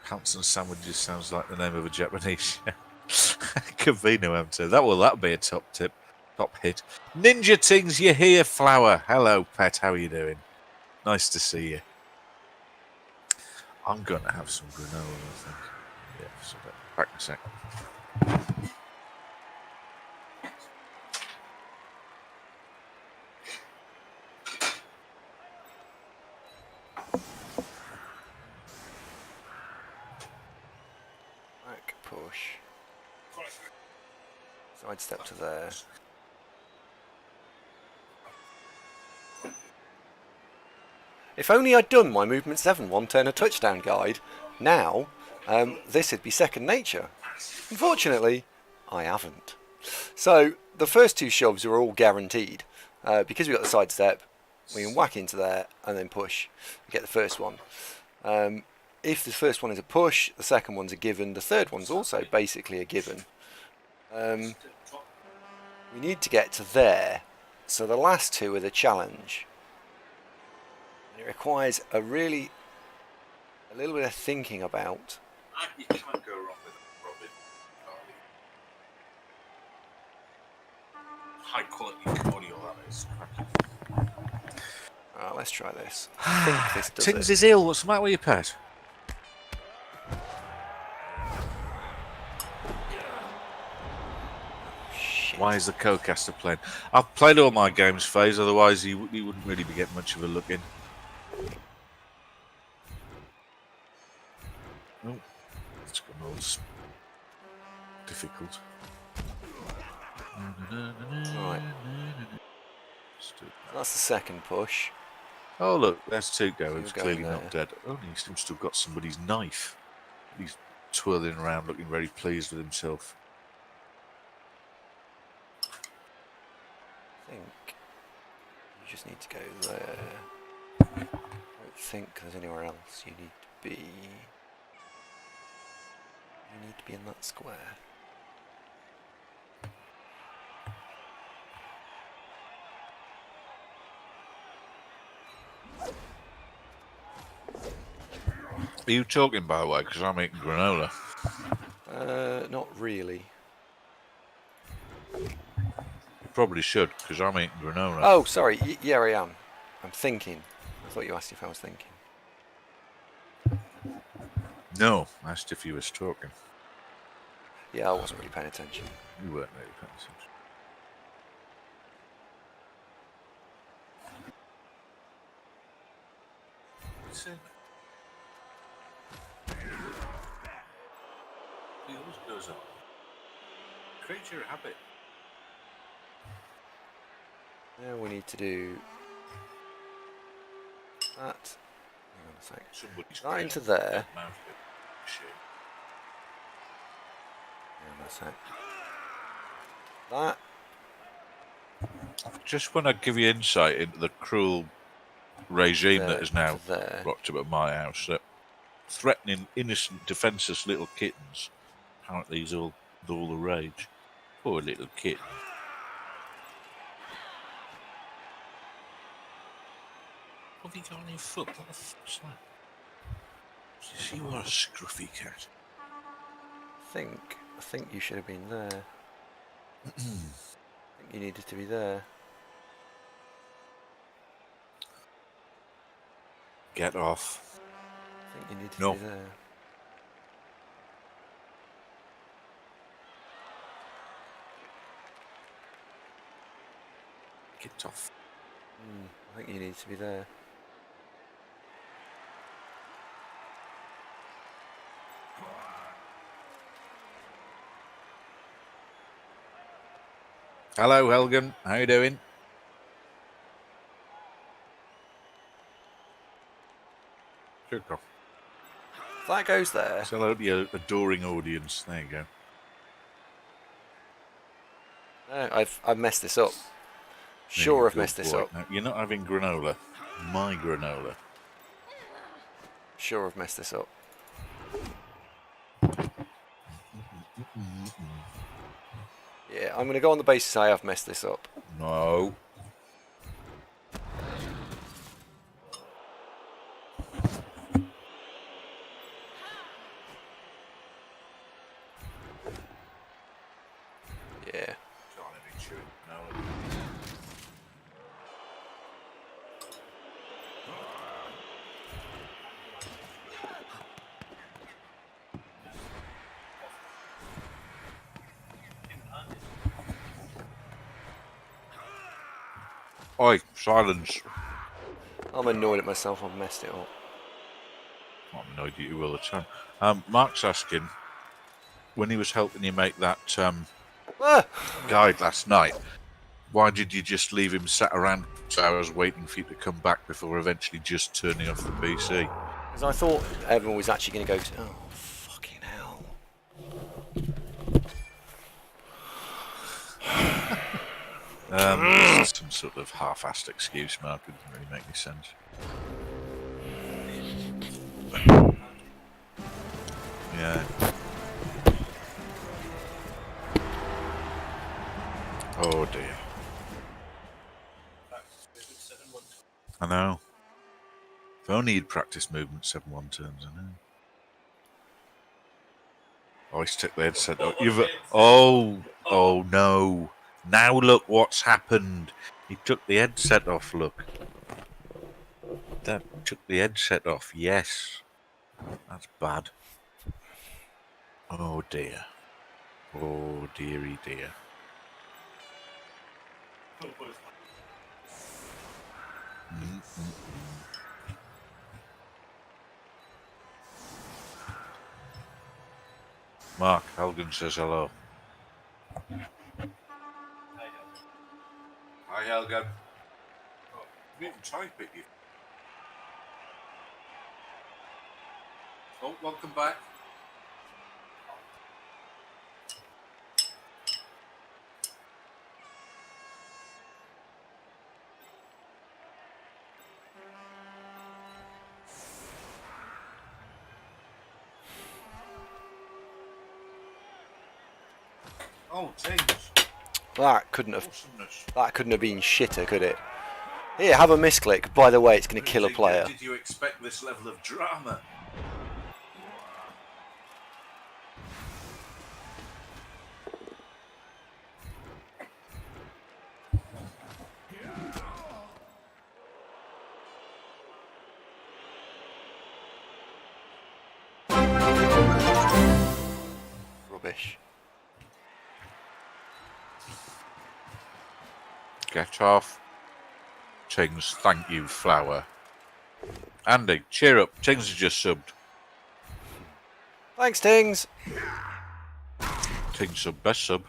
Pants and sandwiches sounds like the name of a Japanese chef. Cavino M2. That'll be a top hit. Ninja Tings, you're here, Flower. Hello, pet. How are you doing? Nice to see you. I'm going to have some granola, I think. Yeah, so back in a second. push. Sidestep to there. If only I'd done my movement 7 one turn a touchdown guide, now this would be second nature. Unfortunately, I haven't. So the first 2 shoves are all guaranteed. Because we got the sidestep, we can whack into there and then push and get the first one. If the first one is a push, the second one's a given, the third one's also basically a given. We need to get to there, so the last 2 are the challenge. It requires a little bit of thinking about. You can't go wrong with Robin. High quality audio, that is. Alright, let's try this. I think this does Tins it. is ill. What's the matter with your pet? Shit. Why is the co-caster playing? I've played all my games, Phase, otherwise he wouldn't really be getting much of a look in. Oh, it's difficult. Right. That's the second push. Oh look, there's 2 go. He's He's going clearly there. not dead. Oh, he's still got somebody's knife. He's twirling around, looking very pleased with himself. I think you just need to go there. I don't think there's anywhere else you need to be. You need to be in that square. Are you talking, by the way? Because I'm eating granola. Not really. You probably should, because I'm eating granola. Oh, sorry. Yeah, I am. I'm thinking. I thought you asked if I was thinking. No, I asked if you was talking. Yeah, I wasn't really paying attention. You weren't really paying attention. What's it? He always goes on. Creature habit. Now we need to do that. Hang on a sec. Somebody's That into there. Shit. Hang on a sec. That. Just want to give you insight into the cruel regime that is now there. rocked up at my house, that threatening innocent, defenceless little kittens. Apparently, he's all the rage. Poor little kitten. What have you got on your foot? What the fuck's that? You are a scruffy cat. I think you should have been there. I think you needed to be there. Get off. I think you needed No. to be there. Get off. I think you need to be there. Hello, Helgen. How you doing? Good girl. That goes there. So hello to your adoring audience. There you go. No, I've messed this up. Sure, I've messed this up. Now, you're not having granola. My granola. Sure, I've messed this up. Yeah, I'm going to go on the basis I have messed this up. No. Yeah. Oi, silence. I'm annoyed at myself, I've messed it up. I'm annoyed at you all the time. Mark's asking, when he was helping you make that Ah! guide last night, why did you just leave him sat around for hours waiting for you to come back before eventually just turning off the PC? Because I thought everyone was actually going to go to... Oh, fucking hell. It's some sort of half-assed excuse, Mark. It doesn't really make any sense. Yeah. Oh dear. I know. If only you'd practiced movement 7-1 turns, I know. Oh, he's took the headset. Oh no. Now look what's happened. He took the headset off, look. That took the headset off, yes. That's bad. Oh dear. Oh dearie dear. Mark Helgen says hello. Hi Helgen. Oh, you can type it. Oh, welcome back. Oh, James. That couldn't have Awesomeness. been shitter, could it? Here, have a misclick. By the way, it's going to kill a player. Did you expect this level of drama? Rubbish. Get off. Chings, thank you, Flower. Andy, cheer up. Chings has just subbed. Thanks, Tings. Tings sub, best sub.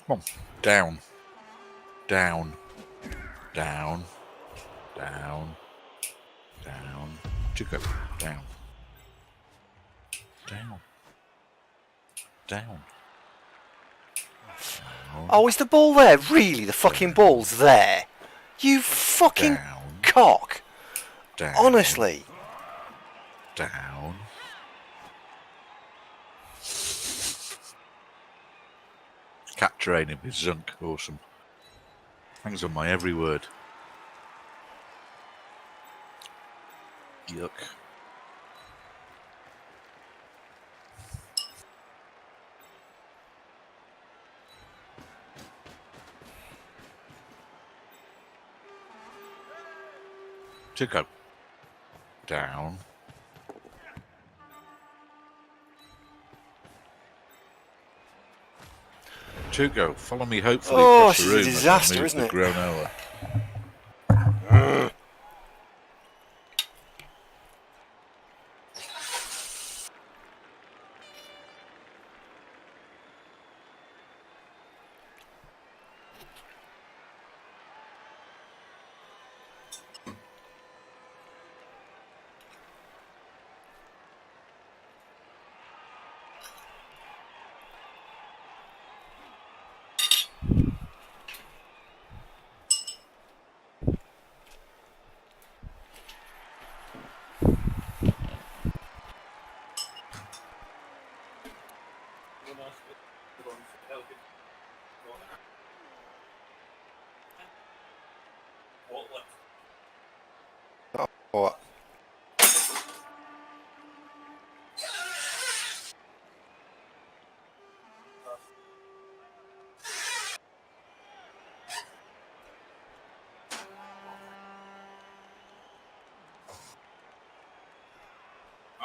Come on. Down. Down. Down. Down. Down. Chico. Down. Down. Down. Oh, is the ball there? Really? The fucking ball's there? You fucking Down. cock. Down. Honestly. Down. Cat training with Zunk. Awesome. Hangs on my every word. Yuck. Chico. Down. Chico, follow me hopefully Oh, across the this room is a as I disaster, move isn't the it? Gronoa. Oh,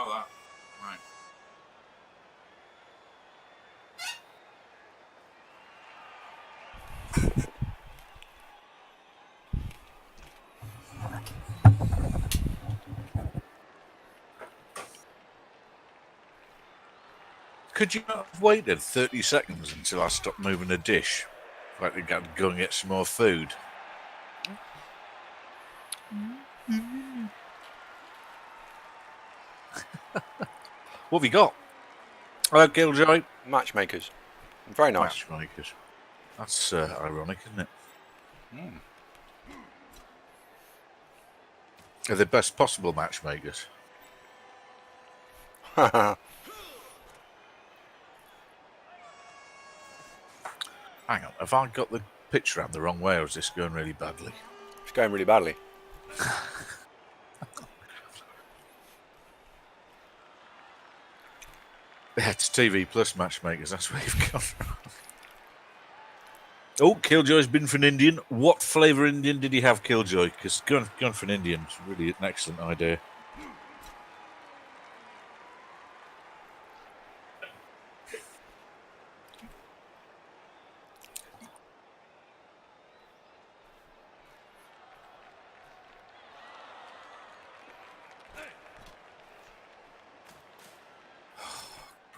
Oh, that. Right. Could you not have waited 30 seconds until I stopped moving a dish? Like to go and get some more food. What have you got? Hello, Killjoy. Matchmakers. Very nice. Matchmakers. That's ironic, isn't it? They're the best possible matchmakers. Hang on, have I got the picture out the wrong way, or is this going really badly? It's going really badly. Yeah, it's TV Plus matchmakers. That's where you've gone. Oh, Killjoy's been for an Indian. What flavour Indian did he have, Killjoy? Because going for an Indian is really an excellent idea.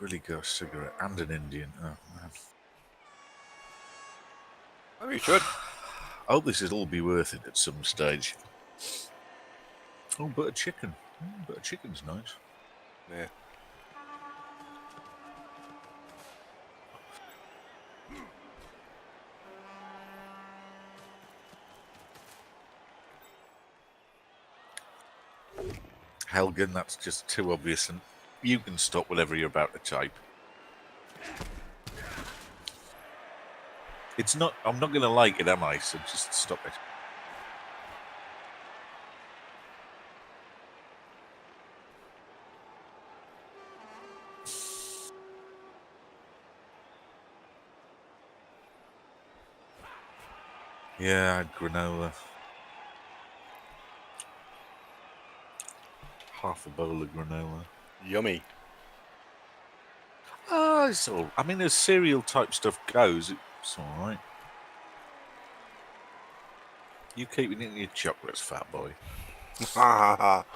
Really got a cigarette and an Indian. Oh, man. Oh, you should. I hope this will all be worth it at some stage. Oh, butter chicken. Butter chicken's nice. Yeah. Helgen, that's just too obvious, and you can stop whatever you're about to type. It's not. I'm not going to like it, am I? So just stop it. Yeah, I had granola. Half a bowl of granola. Yummy. It's all. I mean, as cereal type stuff goes, it's all right. You keep eating your chocolates, fat boy. Ha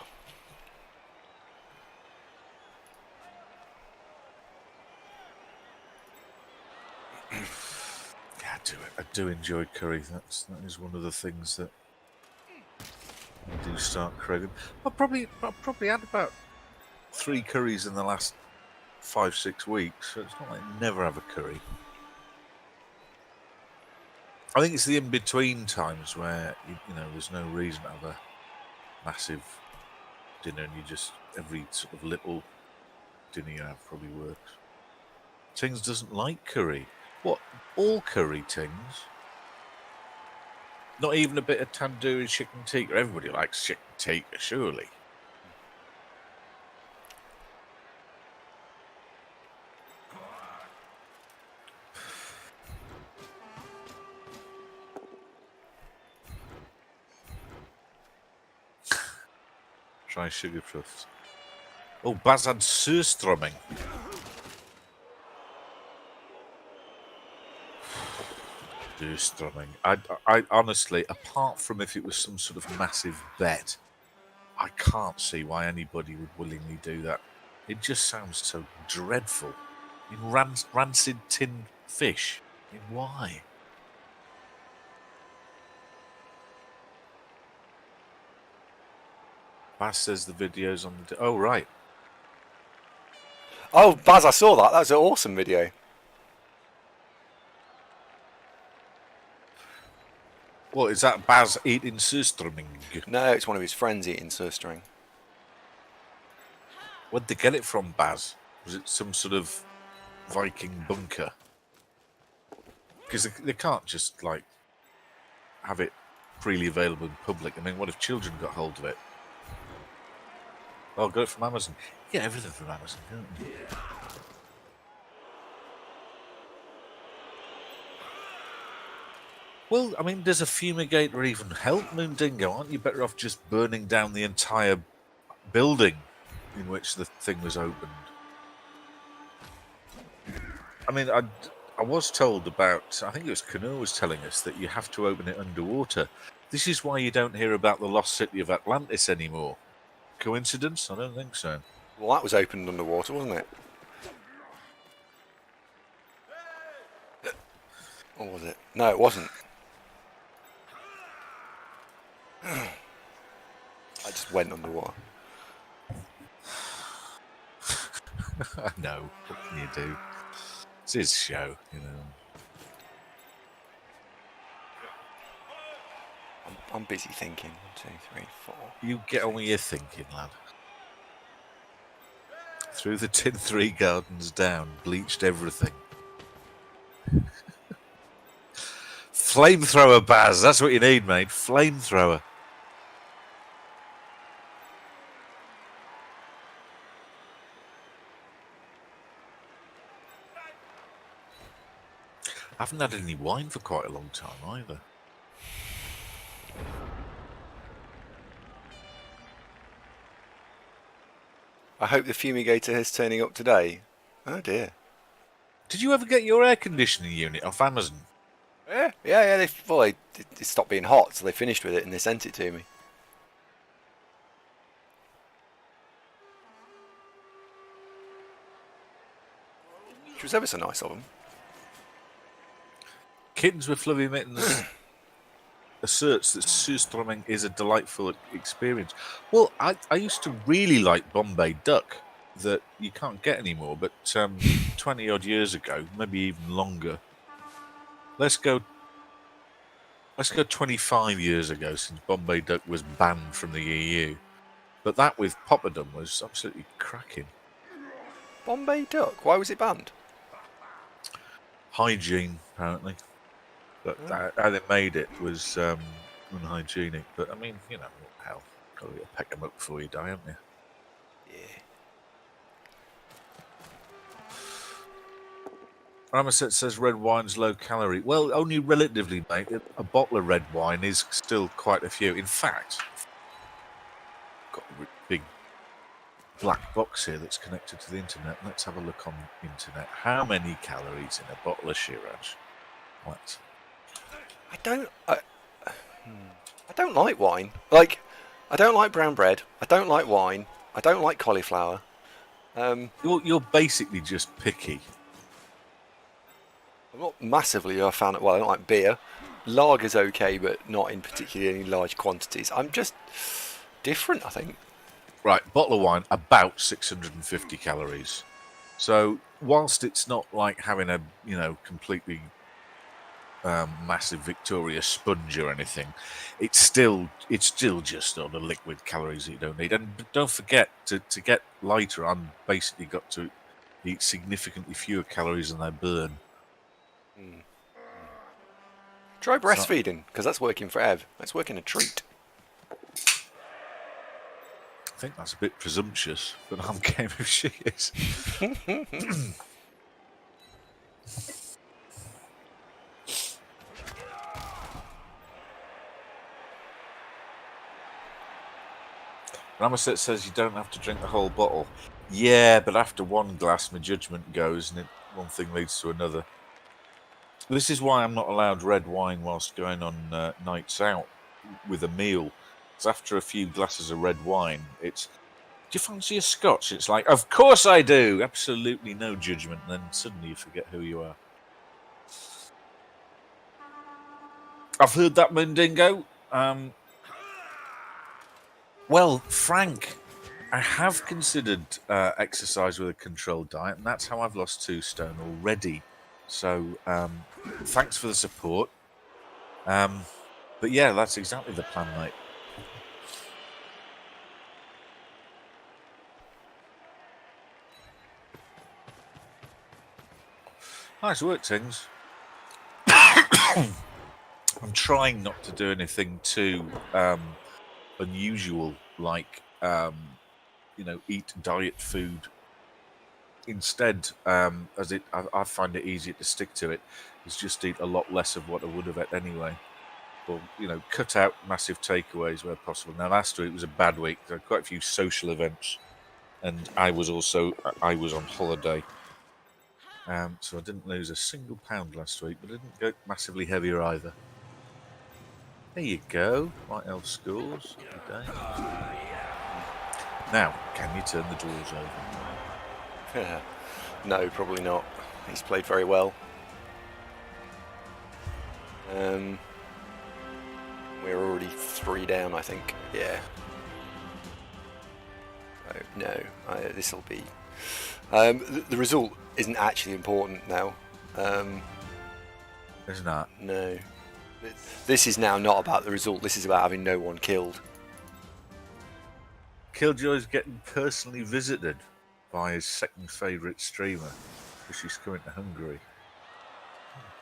Yeah, I do enjoy curry. That is one of the things that I do start craving. I've probably had about 3 curries in the last 5-6 weeks, so it's not like I never have a curry. I think it's the in-between times where you know there's no reason to have a massive dinner, and you just every sort of little dinner you have probably works. Tings doesn't like curry. What? All curry, Tings? Not even a bit of tandoori chicken tikka. Everybody likes chicken tikka, surely. Try sugar puffs. Oh, Baz had surströmming. Surströmming. I honestly, apart from if it was some sort of massive bet, I can't see why anybody would willingly do that. It just sounds so dreadful. In rancid tin fish. I mean, why? Baz says the video's on the... Oh, right. Oh, Baz, I saw that. That was an awesome video. What, is that Baz eating surströmming? No, it's one of his friends eating surströmming. Where'd they get it from, Baz? Was it some sort of Viking bunker? Because they can't just, like, have it freely available in public. I mean, what if children got hold of it? Oh, got it from Amazon. Yeah, everything from Amazon, don't you? Well, I mean, does a fumigator even help, Moondingo? Aren't you better off just burning down the entire building in which the thing was opened? I mean, I was told about, I think it was Canoe was telling us that you have to open it underwater. This is why you don't hear about the lost city of Atlantis anymore. Coincidence? I don't think so. Well, that was opened underwater, wasn't it? Or was it? No, it wasn't. I just went underwater. No, what can you do? It's his show, you know. I'm busy thinking. 1, 2, 3, 4. You get on with your thinking, lad. Threw the tin 3 gardens down, bleached everything. Flamethrower, Baz. That's what you need, mate. Flamethrower. I haven't had any wine for quite a long time either. I hope the fumigator is turning up today. Oh dear. Did you ever get your air conditioning unit off Amazon? Yeah. They stopped being hot, so they finished with it and they sent it to me. Which was ever so nice of them. Kittens with Fluffy Mittens asserts that surströmming is a delightful experience. Well, I used to really like Bombay duck that you can't get anymore, but 20 odd years ago, maybe even longer. Let's go 25 years ago since Bombay duck was banned from the EU. But that with Popperdom was absolutely cracking. Bombay duck? Why was it banned? Hygiene, apparently. But how they made it was unhygienic. But I mean, you know, what the hell? Got to pick them up before you die, haven't you? Yeah. Ramaset says red wine's low calorie. Well, only relatively, mate. A bottle of red wine is still quite a few. In fact, I've got a big black box here that's connected to the internet. Let's have a look on the internet. How many calories in a bottle of Shiraz? What? I don't like wine. Like, I don't like brown bread. I don't like wine. I don't like cauliflower. You're basically just picky. I'm not massively a fan of. Well, I don't like beer. Lager's okay, but not in particularly large quantities. I'm just different, I think. Right, bottle of wine, about 650 calories. So, whilst it's not like having a, completely massive Victoria sponge or anything, it's still just on the liquid calories that you don't need. And don't forget, to get lighter, I'm basically got to eat significantly fewer calories than I burn. Try breastfeeding, because that's working for Ev. That's working a treat. I think that's a bit presumptuous, but I'm game if she is. Ramaset says you don't have to drink the whole bottle. Yeah, but after one glass, my judgment goes, and one thing leads to another. This is why I'm not allowed red wine whilst going on nights out with a meal. Because after a few glasses of red wine, it's, do you fancy a scotch? It's like, of course I do! Absolutely no judgment, and then suddenly you forget who you are. I've heard that, Mundingo. Well, Frank, I have considered exercise with a controlled diet, and that's how I've lost 2 stone already. So, thanks for the support. But yeah, that's exactly the plan, mate. Nice work, Tings. I'm trying not to do anything too unusual, like eat diet food. Instead, I find it easier to stick to it, is just eat a lot less of what I would have ate anyway. Or cut out massive takeaways where possible. Now, last week was a bad week. There were quite a few social events, and I was on holiday. So I didn't lose a single pound last week, but I didn't go massively heavier either. There you go. Right, elf scores. Okay. Now, can you turn the Dwarves over? No, probably not. He's played very well. We're already 3 down, I think. Yeah. Oh, no, this will be. The result isn't actually important now. Isn't that? No. This is now not about the result. This is about having no one killed. Killjoy's getting personally visited by his second favourite streamer because she's coming to Hungary.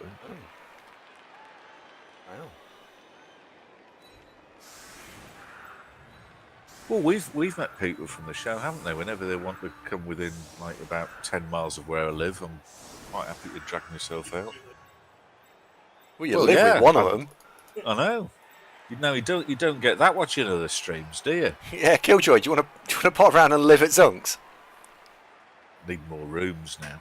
Oh. Wow. Well, we've met people from the show, haven't they? Whenever they want to come within like about 10 miles of where I live, I'm quite happy to drag myself out. Well, you live with one of them. I know. You don't get that watching other streams, do you? Yeah, Killjoy, do you want to pop around and live at Zunk's? Need more rooms now.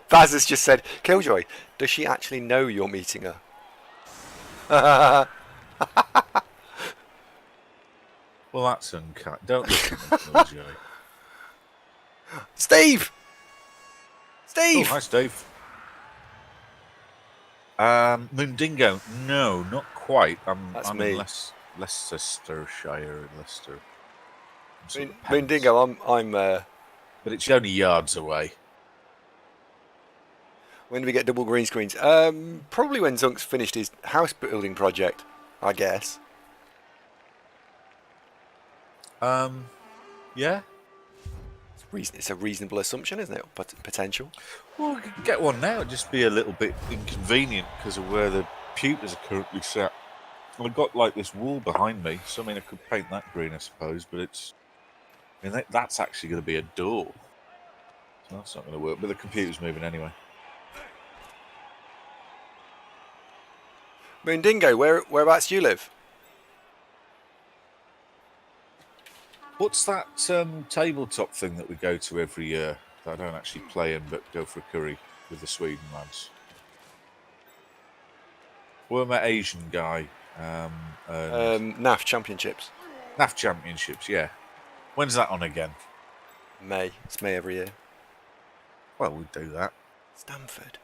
Baz has just said, Killjoy, does she actually know you're meeting her? Well, that's uncut. Don't listen to Killjoy. Steve! Steve! Oh, hi, Steve. Moondingo, no, not quite. I'm me. in Leicestershire, Leicester. Moondingo, I'm but it's only yards away. When do we get double green screens? Probably when Zunk's finished his house building project, I guess. Yeah. It's a reasonable assumption, isn't it? But potential. Well, we could get one now. It'd just be a little bit inconvenient because of where the pewters are currently set. I've got like this wall behind me, so I mean I could paint that green, I suppose, but that's actually going to be a door. So that's not going to work. But the computer's moving anyway. Moondingo, whereabouts do you live? What's that tabletop thing that we go to every year that I don't actually play in but go for a curry with the Sweden lads? We're my Asian guy. NAF Championships. NAF Championships, yeah. When's that on again? May. It's May every year. Well, we'd do that. Stamford.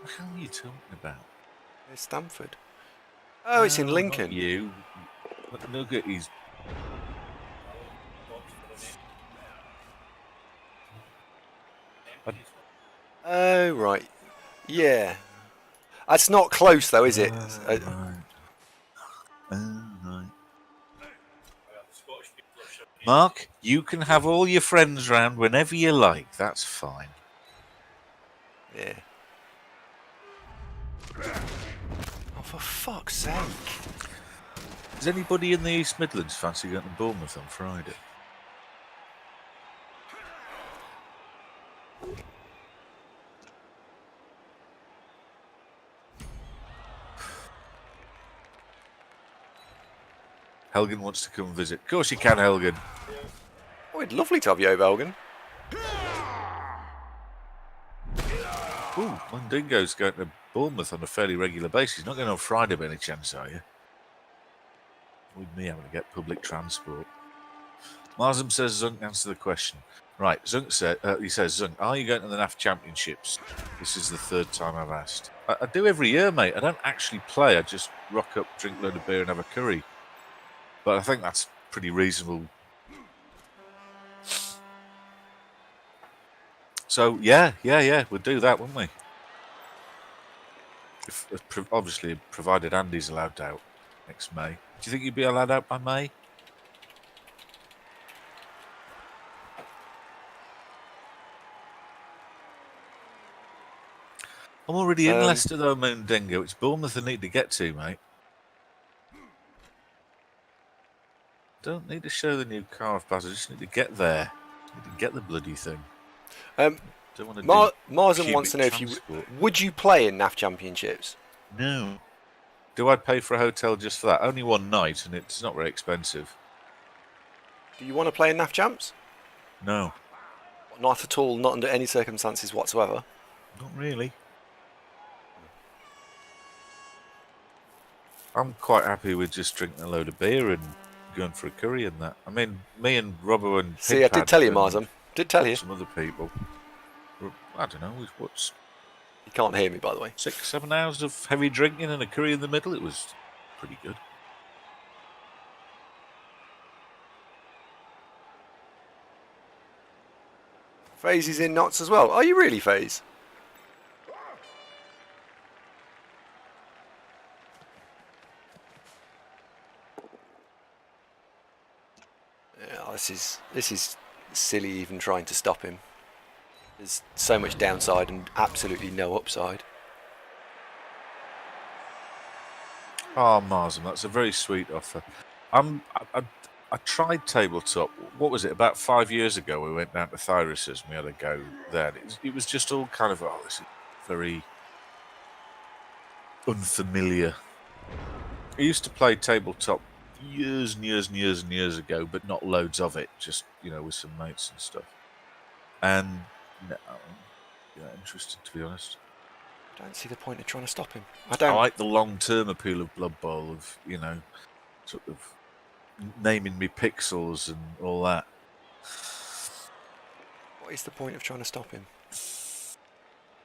What the hell are you talking about? It's Stamford. Oh, it's in Lincoln. You. Look at his. Oh, right. Yeah. That's not close, though, is it? Right. Mark, you can have all your friends round whenever you like. That's fine. Yeah. Oh, for fuck's sake. Does anybody in the East Midlands fancy going to Bournemouth on Friday? Helgen wants to come visit. Of course you can, Helgen. Oh, it's lovely to have you over, Elgin. Ooh, Mundingo's going to Bournemouth on a fairly regular basis. Not going on Friday by any chance, are you? With me having to get public transport. Marzum says Zunk answer the question. Right, Zunk said, he says, Zunk, are you going to the NAF Championships? This is the third time I've asked. I do every year, mate. I don't actually play. I just rock up, drink a load of beer and have a curry. But I think that's pretty reasonable. So, yeah, we'll do that, wouldn't we? Obviously, provided Andy's allowed out next May. Do you think you'd be allowed out by May? I'm already in Leicester, though, Moondingo. It's Bournemouth I need to get to, mate. Don't need to show the new car of Baz. I just need to get there. I need to get the bloody thing. Don't want to Marzum wants to know if you would you play in NAF Championships? No. Do I pay for a hotel just for that? Only one night, and it's not very expensive. Do you want to play in NAF Champs? No, Not at all, not under any circumstances whatsoever. not really. I'm quite happy with just drinking a load of beer and going for a curry and that. I mean, me and Robbo and See, I did tell you, Marsam. Did tell you. Some other people. I don't know. What's You can't hear me, by the way. 6-7 hours of heavy drinking and a curry in the middle? It was pretty good. FaZe is in knots as well. Are you really, FaZe? Yeah, this is silly even trying to stop him. There's so much downside and absolutely no upside. Oh, Marsam, that's a very sweet offer. I tried tabletop. What was it? About 5 years ago, we went down to Thyrus's and we had a go there. It was just all kind of, oh, this is very unfamiliar. I used to play tabletop years and years and years and years ago, but not loads of it. Just, you know, with some mates and stuff. And no, yeah, interested, to be honest. I don't see the point of trying to stop him. I like the long-term appeal of Blood Bowl, of, you know, sort of naming me pixels and all that. What is the point of trying to stop him?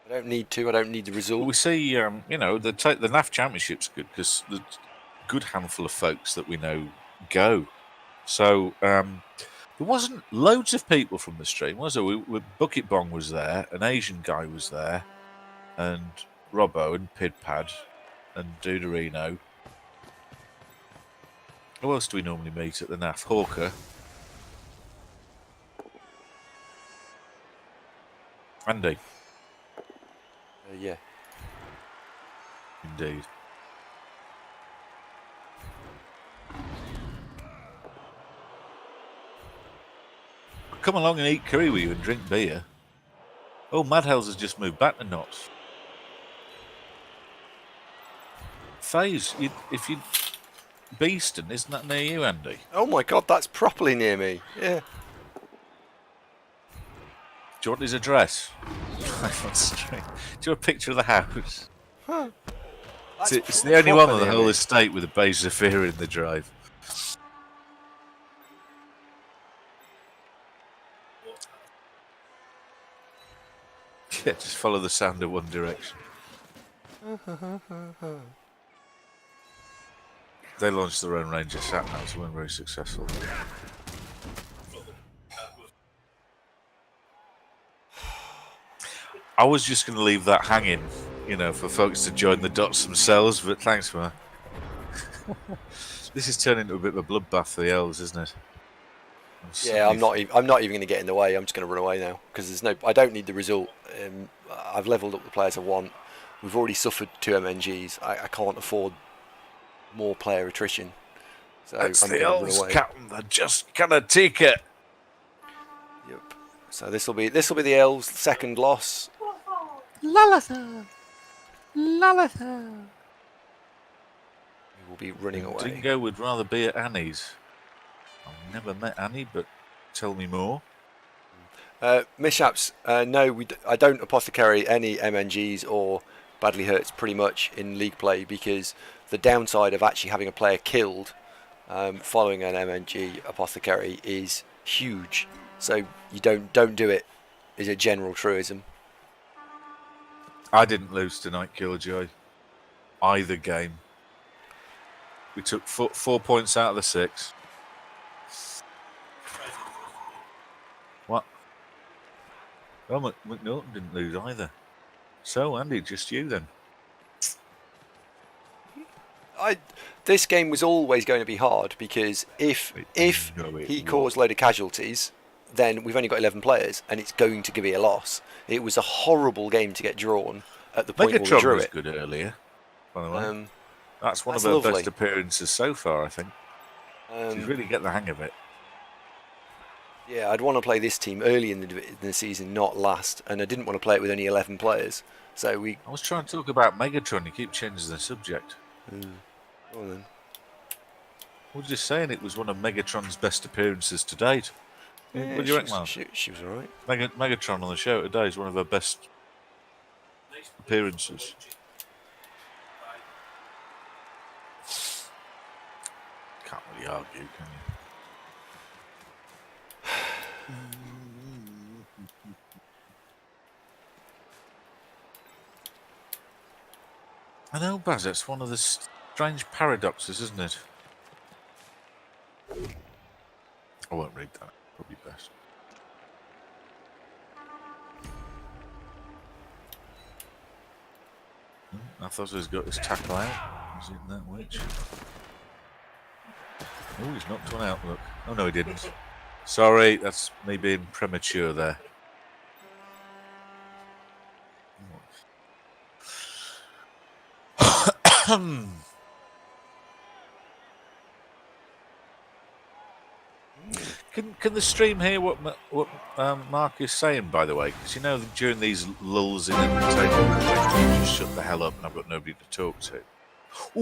I don't need to. I don't need the result. Well, we see, you know, the NAF Championship's good because the good handful of folks that we know go. So there wasn't loads of people from the stream, was there? Bucket Bong was there, an Asian guy was there, and Robbo and Pidpad and Duderino. Who else do we normally meet at the NAF? Hawker. Andy. Yeah. Indeed. Come along and eat curry with you and drink beer. Oh, Madhells has just moved back to Knots. FaZe, if you... Beeston, isn't that near you, Andy? Oh my god, that's properly near me. Yeah. Do you want his address? Do you want a picture of the house? Huh. It's the only one on the whole estate with a base Zephyr in the drive. Yeah, just follow the sound of One Direction. They launched their own range of sat-navs, weren't very successful. I was just going to leave that hanging, you know, for folks to join the dots themselves, but thanks, man. This is turning into a bit of a bloodbath for the elves, isn't it? Yeah, I'm not even going to get in the way. I'm just going to run away now because there's no. I don't need the result. I've leveled up the players I want. We've already suffered 2 MNGs. I can't afford more player attrition. So that's I'm the going to elves, run away. Captain. They're just gonna take it. Yep. So this will be the elves' second loss. Lalata. Lalata. We will be running away. Dingo would rather be at Annie's. I've never met Annie, but tell me more. Mishaps, no, I don't apothecary any MNGs or badly hurts pretty much in league play because the downside of actually having a player killed following an MNG apothecary is huge. So you don't do it is a general truism. I didn't lose tonight, Killjoy. Either game. We took 4 points out of the 6. What? Well, McNaughton didn't lose either. So, Andy, just you then. This game was always going to be hard because if he caused a load of casualties, then we've only got 11 players and it's going to be a loss. It was a horrible game to get drawn at the point where we drew was it. Good earlier, by the way. That's one that's of her lovely. best appearances so far, I think. She's really getting the hang of it. Yeah, I'd want to play this team early in the season, not last, and I didn't want to play it with only 11 players. So I was trying to talk about Megatron. You keep changing the subject. Go on then. We're just saying it was one of Megatron's best appearances to date. Yeah, What do you reckon, Mark? she was alright. Megatron on the show today is one of her best appearances. Can't really argue, can you? I know, Baz, it's one of the strange paradoxes, isn't it? I won't read that. Probably best. Athos has got his tackle out. Is it in that witch? Oh, he's knocked one out, look. Oh, no, he didn't. Sorry, that's me being premature there. Can the stream hear what Mark is saying, by the way? Because you know, during these lulls in entertainment, you just shut the hell up and I've got nobody to talk to.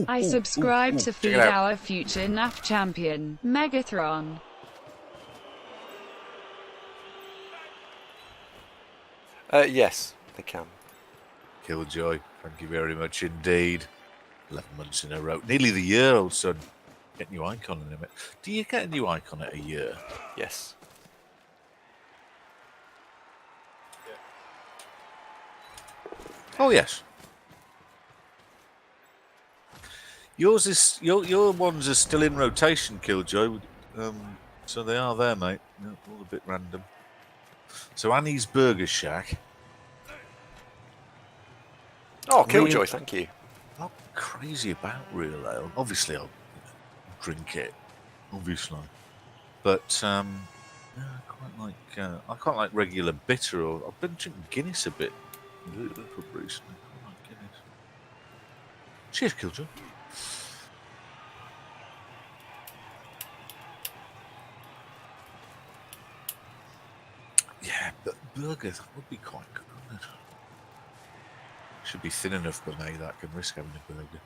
I subscribe to feed our future NAF champion, Megatron. Yes, they can. Killjoy, thank you very much indeed. 11 months in a row. Nearly the year, old son. Get a new icon in a minute. Do you get a new icon at a year? Yes. Oh, yes. Yours is your ones are still in rotation, Killjoy. So they are there, mate. Yeah, all a bit random. So Annie's Burger Shack. Oh, Killjoy, thank you. I'm not crazy about real ale. Obviously, I'll drink it. Obviously, but yeah, I quite like regular bitter. Or I've been drinking Guinness a bit recently. I like Guinness. Cheers, Killjoy. Yeah, but burger, that would be quite good, wouldn't it? Should be thin enough, but now that can risk having a burger.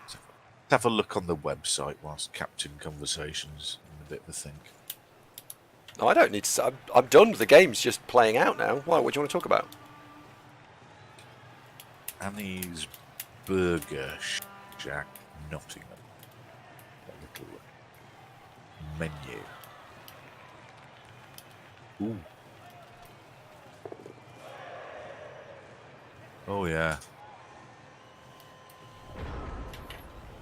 Let's have a look on the website whilst Captain Conversations and a bit of a think. No, I don't need to. I'm done. The game's just playing out now. Why? What do you want to talk about? Annie's Burger Shack, Nottingham. That little menu. Ooh. Oh yeah.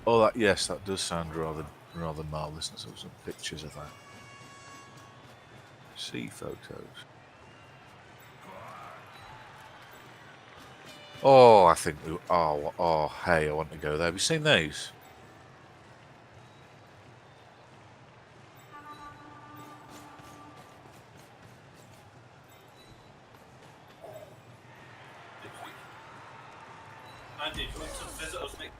Oh, that yes, that does sound rather marvellous. There's some pictures of that. See photos. Oh, I think we. Oh, hey, I want to go there. Have you seen these? Andy, come to visit us next.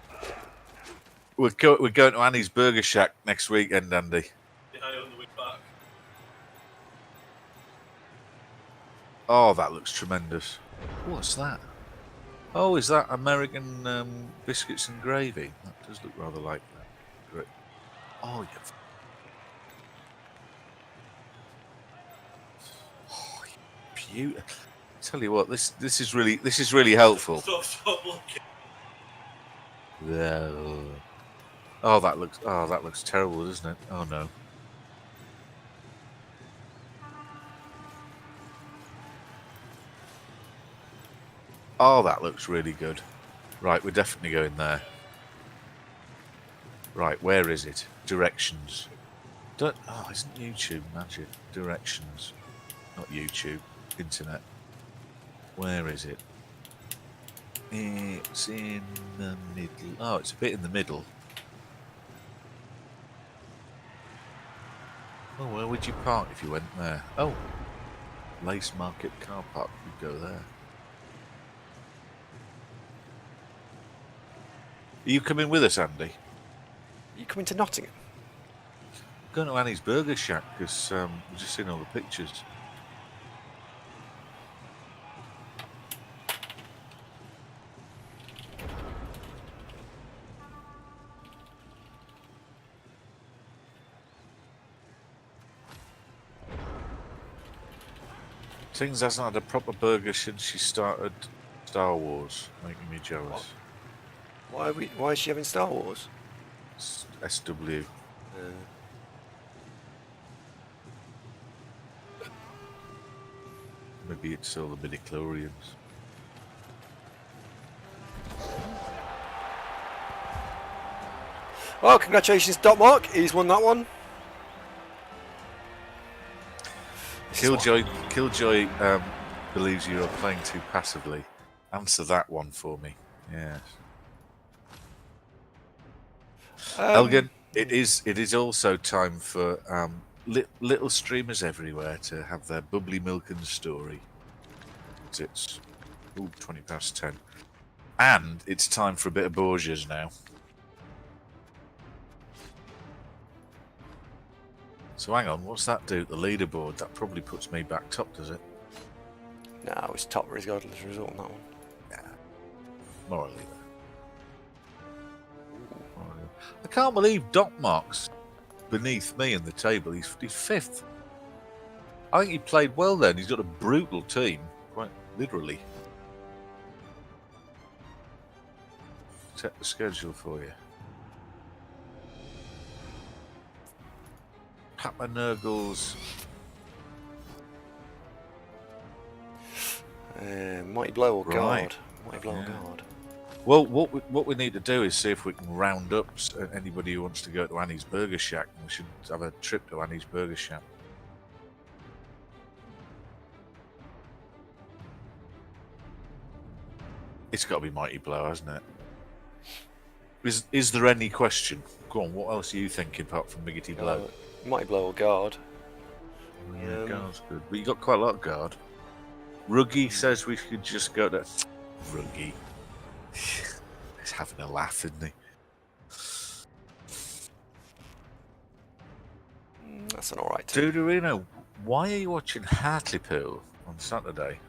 We're going to Annie's Burger Shack next weekend, Andy. Yeah, on the way back. Oh, that looks tremendous. What's that? Oh, is that American biscuits and gravy? That does look rather like that. Great. Oh, yeah. Oh, beautiful. Tell you what, this is really helpful. Stop looking. Yeah. Oh, that looks terrible, doesn't it? Oh no. Oh, that looks really good. Right, we're definitely going there. Right, where is it? Directions. Isn't YouTube magic? Directions. Not YouTube. Internet. Where is it? It's in the middle. Oh, it's a bit in the middle. Oh, where would you park if you went there? Oh, Lace Market car park. You'd go there. Are you coming with us, Andy? Are you coming to Nottingham? I'm going to Annie's Burger Shack because we've just seen all the pictures. Tings hasn't had a proper burger since she started Star Wars, making me jealous. Why is she having Star Wars? SW. Maybe it's all the midichlorians. Well, congratulations, Dorcmarc. He's won that one. Killjoy believes you are playing too passively. Answer that one for me. Yes. Elgin, it is also time for little streamers everywhere to have their bubbly milk and story. It's 20 past 10. And it's time for a bit of Borgias now. So hang on, what's that do to the leaderboard? That probably puts me back top, does it? No, it's top regardless of result on that one. Nah. Morally. I can't believe Dorcmarc's beneath me in the table. He's 5th. I think he played well then. He's got a brutal team, quite literally. Check the schedule for you. Papa Nurgle's Mighty Blow or Right. Guard. Mighty Blow or Guard. Well, what we need to do is see if we can round up anybody who wants to go to Annie's Burger Shack. We should have a trip to Annie's Burger Shack. It's got to be Mighty Blow, hasn't it? Is there any question? Go on, what else are you thinking apart from Miggity Blow? Mighty Blow or Guard. Yeah, guard's good. But you got quite a lot of guard. Ruggy says we should just go to... Ruggy. He's having a laugh, isn't he? That's an alright team. Dudorino, why are you watching Hartlepool on Saturday?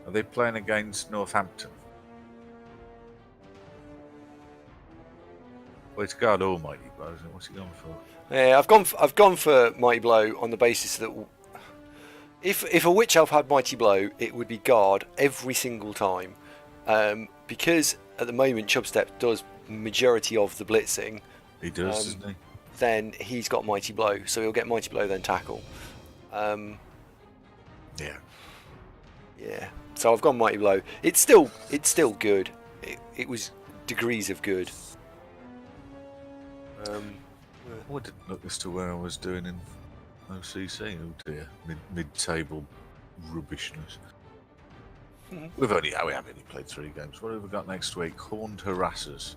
Are they playing against Northampton? Well, it's guard or Mighty Blow, isn't it? What's he going for? Yeah, I've gone for Mighty Blow on the basis that if a Witch Elf had Mighty Blow, it would be Guard every single time. Because at the moment Chubstep does majority of the blitzing. He does, doesn't he? Then he's got Mighty Blow, so he'll get Mighty Blow then tackle. Yeah. Yeah. So I've gone Mighty Blow. It's still good. It was degrees of good. I didn't look as to where I was doing in OCC. Oh dear, mid-table rubbishness. We haven't only played 3 games. What have we got next week? Horned Harassers.